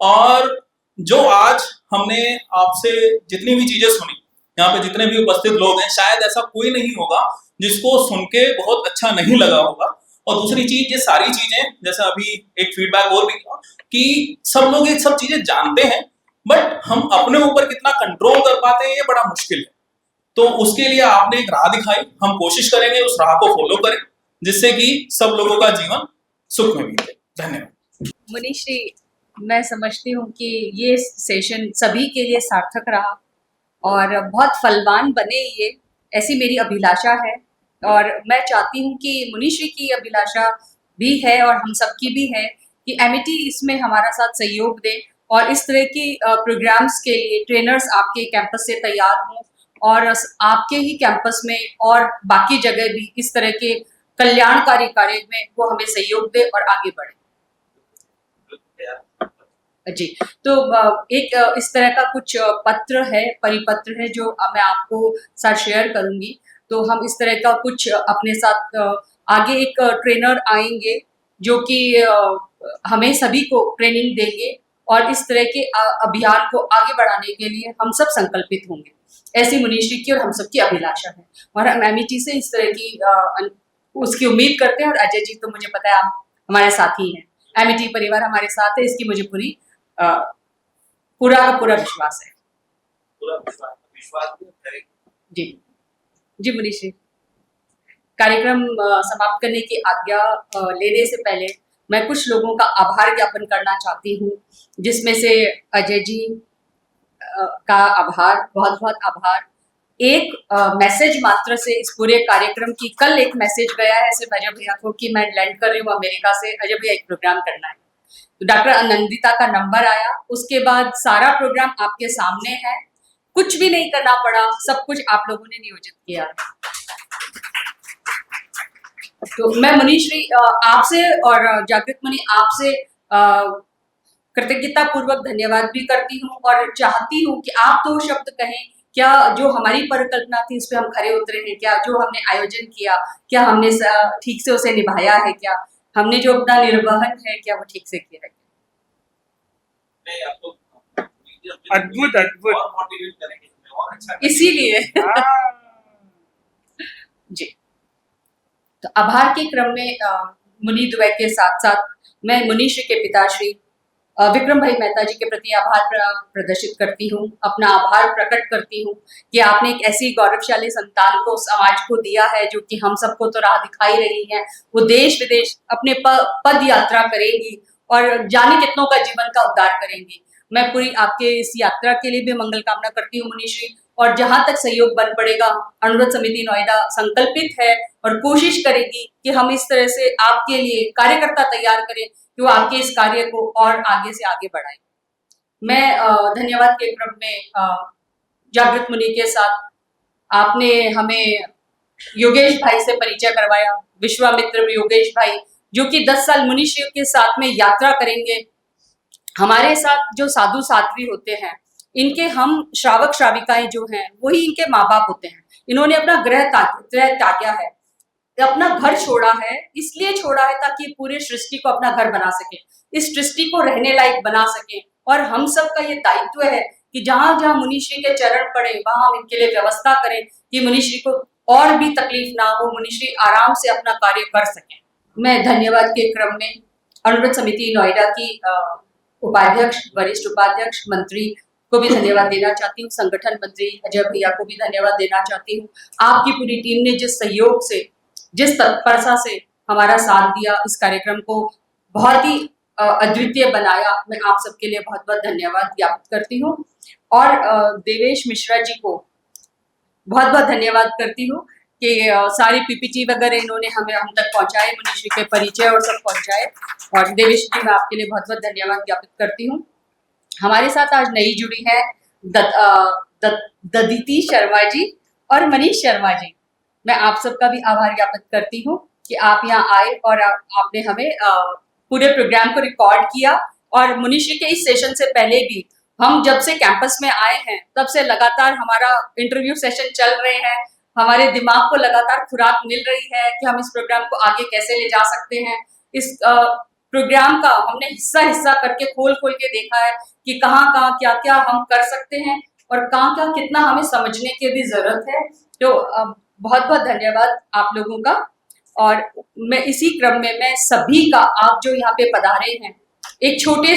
और जो आज हमने आपसे जितनी भी चीजें सुनी, यहाँ पे जितने भी उपस्थित लोग हैं, शायद ऐसा कोई नहीं होगा जिसको सुन के बहुत अच्छा नहीं लगा होगा। और दूसरी चीज, ये सारी चीजें, जैसे अभी एक फीडबैक और भी था कि सब लोग ये सब चीजें जानते हैं, बट हम अपने ऊपर कितना कंट्रोल कर पाते हैं ये बड़ा मुश्किल है। तो उसके लिए आपने एक राह दिखाई, हम कोशिश करेंगे उस राह को फॉलो करें, जिससे कि सब लोगों का जीवन सुख में बीते। धन्यवाद। मनीष जी, मैं समझती हूँ कि ये सेशन सभी के लिए सार्थक रहा और बहुत फलवान बने ये, ऐसी मेरी अभिलाषा है। और मैं चाहती हूँ कि मुनीष जी की अभिलाषा भी है और हम सबकी भी है कि एमिटी इसमें हमारा साथ सहयोग दे और इस तरह की प्रोग्राम्स के लिए ट्रेनर्स आपके कैंपस से तैयार हों और आपके ही कैंपस में और बाकी जगह भी इस तरह के कल्याणकारी कार्य में वो हमें सहयोग दे और आगे बढ़े। जी, तो एक इस तरह का कुछ पत्र है, परिपत्र है जो मैं आपको साथ शेयर करूंगी। तो हम इस तरह का कुछ अपने साथ आगे एक ट्रेनर आएंगे जो कि हमें सभी को ट्रेनिंग देंगे और इस तरह के अभियान को आगे बढ़ाने के लिए हम सब संकल्पित होंगे। ऐसी मुनीष जी की और हम सबकी अभिलाषा है और हम एमिटी से इस तरह की उसकी उम्मीद करते हैं। और अजय जी, तो मुझे पता है आप हमारे साथी हैं, एमिटी परिवार हमारे साथ है, इसकी मुझे पूरा विश्वास है। जी जी मनीष जी, कार्यक्रम समाप्त करने की आज्ञा लेने से पहले मैं कुछ लोगों का आभार ज्ञापन करना चाहती हूँ, जिसमें से अजय जी का आभार, बहुत बहुत आभार। एक मैसेज मात्र से इस पूरे कार्यक्रम की, कल एक मैसेज गया है सिर्फ अजय भैया को कि मैं लैंड कर रही हूँ अमेरिका से, अजय भैया एक प्रोग्राम करना है। तो डॉक्टर आनंदिता का नंबर आया, उसके बाद सारा प्रोग्राम आपके सामने है, कुछ भी नहीं करना पड़ा, सब कुछ आप लोगों ने नियोजित किया। तो मैं मनीष जी आपसे और जागृत मणि आपसे कृतज्ञता पूर्वक धन्यवाद भी करती हूँ और चाहती हूँ कि आप दो शब्द कहें, क्या जो हमारी परिकल्पना थी उस पर हम खरे उतरे हैं क्या? जो हमने आयोजन किया, क्या हमने ठीक से उसे निभाया है क्या? हमने जो अपना निर्वहन है, क्या वो ठीक से किया है? अद्भुत अद्भुत, इसीलिए जी। तो आभार के क्रम में मुनि द्वय के साथ साथ मैं मुनीष के पिताश्री विक्रम भाई मेहता जी के प्रति आभार प्रदर्शित करती हूँ, अपना आभार प्रकट करती हूँ कि आपने एक ऐसी गौरवशाली संतान को समाज को दिया है जो कि हम सबको तो राह दिखाई रही है। वो देश विदेश अपने पद यात्रा करेंगी और जाने कितनों का जीवन का उद्धार करेंगी। मैं पूरी आपके इस यात्रा के लिए भी मंगल कामना करती हूँ मुनीष जी, और जहां तक सहयोग बन पड़ेगा अनुव्रत समिति नोएडा संकल्पित है और कोशिश करेगी कि हम इस तरह से आपके लिए कार्यकर्ता तैयार करें कि वो आपके इस कार्य को और आगे से आगे बढ़ाए। मैं धन्यवाद के क्रम में जागृत मुनि के साथ आपने हमें योगेश भाई से परिचय करवाया, विश्वामित्र योगेश भाई जो कि 10 साल मुनीष के साथ में यात्रा करेंगे। हमारे साथ जो साधु साध्वी होते हैं, इनके हम श्रावक श्राविकाएं जो हैं वही इनके माँ बाप होते हैं। इन्होंने अपना गृह त्यागा है, अपना घर छोड़ा है, इसलिए छोड़ा है ताकि पूरे सृष्टि को अपना घर बना सके, इस सृष्टि को रहने लायक बना सके। और हम सब का ये दायित्व है कि जहां जहां मुनीश्री के चरण पड़े वहां हम इनके लिए व्यवस्था करें कि मुनीश्री को और भी तकलीफ ना हो, मुनीश्री आराम से अपना कार्य कर सकें। मैं धन्यवाद के क्रम में अनुव्रत समिति नोएडा की उपाध्यक्ष, वरिष्ठ उपाध्यक्ष, मंत्री को भी धन्यवाद देना चाहती हूँ, संगठन मंत्री अजय भैया को भी धन्यवाद देना चाहती हूँ। आपकी पूरी टीम ने जिस सहयोग से, जिस तत्परता से हमारा साथ दिया, इस कार्यक्रम को बहुत ही अद्वितीय बनाया, मैं आप सबके लिए बहुत बहुत धन्यवाद ज्ञापित करती हूँ। और देवेश मिश्रा जी को बहुत बहुत धन्यवाद करती हूँ कि सारी पीपीटी वगैरह इन्होंने हम तक पहुँचाए, मनीषी के परिचय और सब पहुँचाए। और देवेश जी, मैं आपके लिए बहुत बहुत धन्यवाद ज्ञापित करती हूँ। हमारे साथ आज नई जुड़ी है ददिति शर्मा जी और मनीष शर्मा जी। मैं आप सबका भी आभार ज्ञापित करती हूँ कि आप यहाँ आए और आपने हमें पूरे प्रोग्राम को रिकॉर्ड किया। और मनीषी के इस सेशन से पहले भी हम जब से कैंपस में आए हैं तब से लगातार हमारा इंटरव्यू सेशन चल रहे हैं। हमारे दिमाग को लगातार खुराक मिल रही है कि हम इस प्रोग्राम को आगे कैसे ले जा सकते हैं। इस प्रोग्राम का हमने हिस्सा करके खोल के देखा है कि कहाँ क्या हम कर सकते हैं और कहाँ कितना हमें समझने की भी जरूरत है। तो बहुत बहुत धन्यवाद आप लोगों का। और मैं इसी क्रम में मैं सभी का, आप जो यहाँ पे पधारे हैं, एक छोटे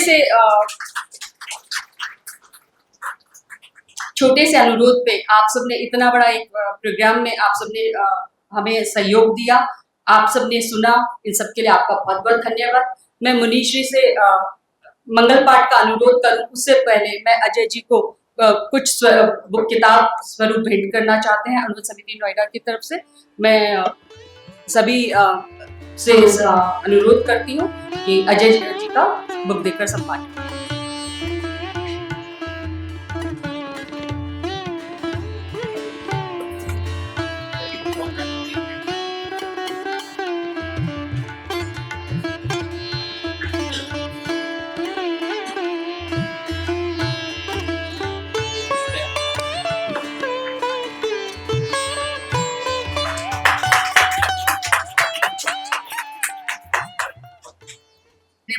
से अनुरोध पे आप सबने इतना बड़ा एक प्रोग्राम में आप सबने हमें सहयोग दिया, आप सबने सुना, इन सब के लिए आपका बहुत बहुत धन्यवाद। मैं मुनीश्री से मंगल पाठ का अनुरोध करूं उससे पहले मैं अजय जी को कुछ किताब स्वरूप भेंट करना चाहते हैं अनुरोध समिति नोएडा की तरफ से। मैं सभी से अनुरोध करती हूँ कि अजय जी का बुक देकर सम्मान।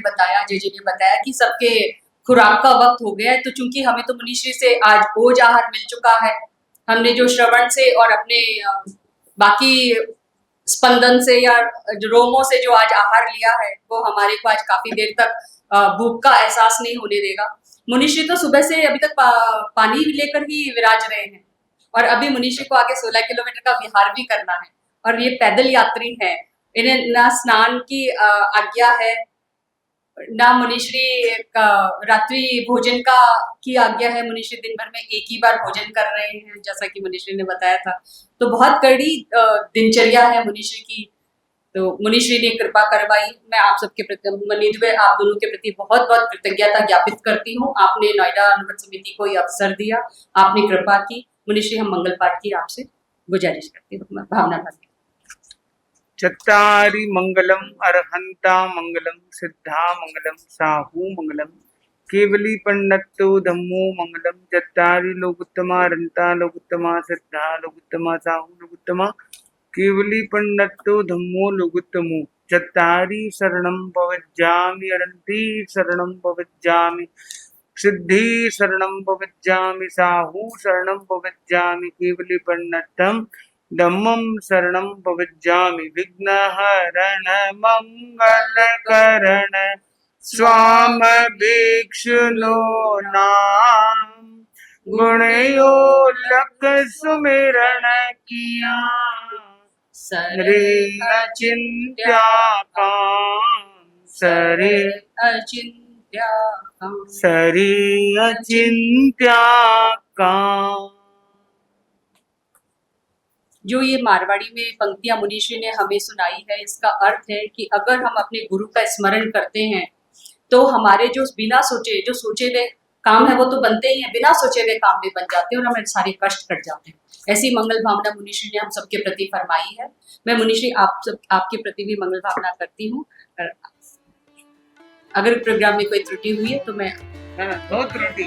बताया, अजय जी ने बताया कि सबके खुराक का वक्त हो गया है। तो चूंकि हमें तो मनीषी से आज ओज आहार मिल चुका है, हमने जो श्रवण से और अपने बाकी स्पंदन से या रोमों से जो आज आहार लिया है वो हमारे को आज काफी देर तक भूख का एहसास नहीं होने देगा। मनीषी तो सुबह से अभी तक पानी लेकर ही विराज रहे हैं और अभी मनीषी को आगे 16 किलोमीटर का विहार भी करना है और ये पैदल यात्री है। इन्हें ना स्नान की आज्ञा है, ना मनीषी का रात्रि भोजन की आज्ञा है। मनीषी दिन भर में एक ही बार भोजन कर रहे हैं, जैसा कि मनीषी ने बताया था। तो बहुत कड़ी दिनचर्या है मनीषी की। तो मनीषी ने कृपा करवाई। मैं आप सबके प्रति, मनिद्वय आप दोनों के प्रति बहुत बहुत कृतज्ञता ज्ञापित करती हूँ। आपने नोएडा अनुगत समिति को ये अवसर दिया, आपने कृपा की। मनीषी, हम मंगल पाठ की आपसे गुजारिश करती हूँ। भावना भागी। चत्तारि मंगलम अर्हंता मंगलम सिद्धा मंगलम साहू मंगलम केवली पंडितो धम्मो मंगलम। चत्तारि लोकोत्तमा रंता लोकोत्तमा सिद्धा लोकोत्तमा साहू लोकोत्तमा केवली पंडितो धम्मो लोकोत्तमो। चत्तारि शरणं भवज्जामि अरंती शरणं भवज्जामि सिद्धि शरणं भवज्जामि साहू शरणं भवज्जामि केवली पंडितम धम्मं शरणं भवज्जामि। विघ्नहरण मंगलकरण स्वाम भिक्षुनो नाम गुणयोलक सुमिरण किया सरे अचिंत्या काम सरे अचिंत्या काम सरे अचिंत्या काम। जो ये मारवाड़ी में पंक्तियां मुनीश्री ने हमें सुनाई है, इसका अर्थ है कि अगर हम अपने गुरु का स्मरण करते हैं तो हमारे जो बिना सोचे, जो सोचे हुए काम है वो तो बनते ही हैं, बिना सोचे हुए काम भी बन जाते हैं और हमारे सारे कष्ट कट जाते हैं। ऐसी मंगल भावना मुनीश्री ने हम सबके प्रति फरमाई है। मैं मुनीश्री आपके प्रति भी मंगल भावना करती हूँ। अगर प्रोग्राम में कोई त्रुटि हुई है तो मैं नो त्रुटि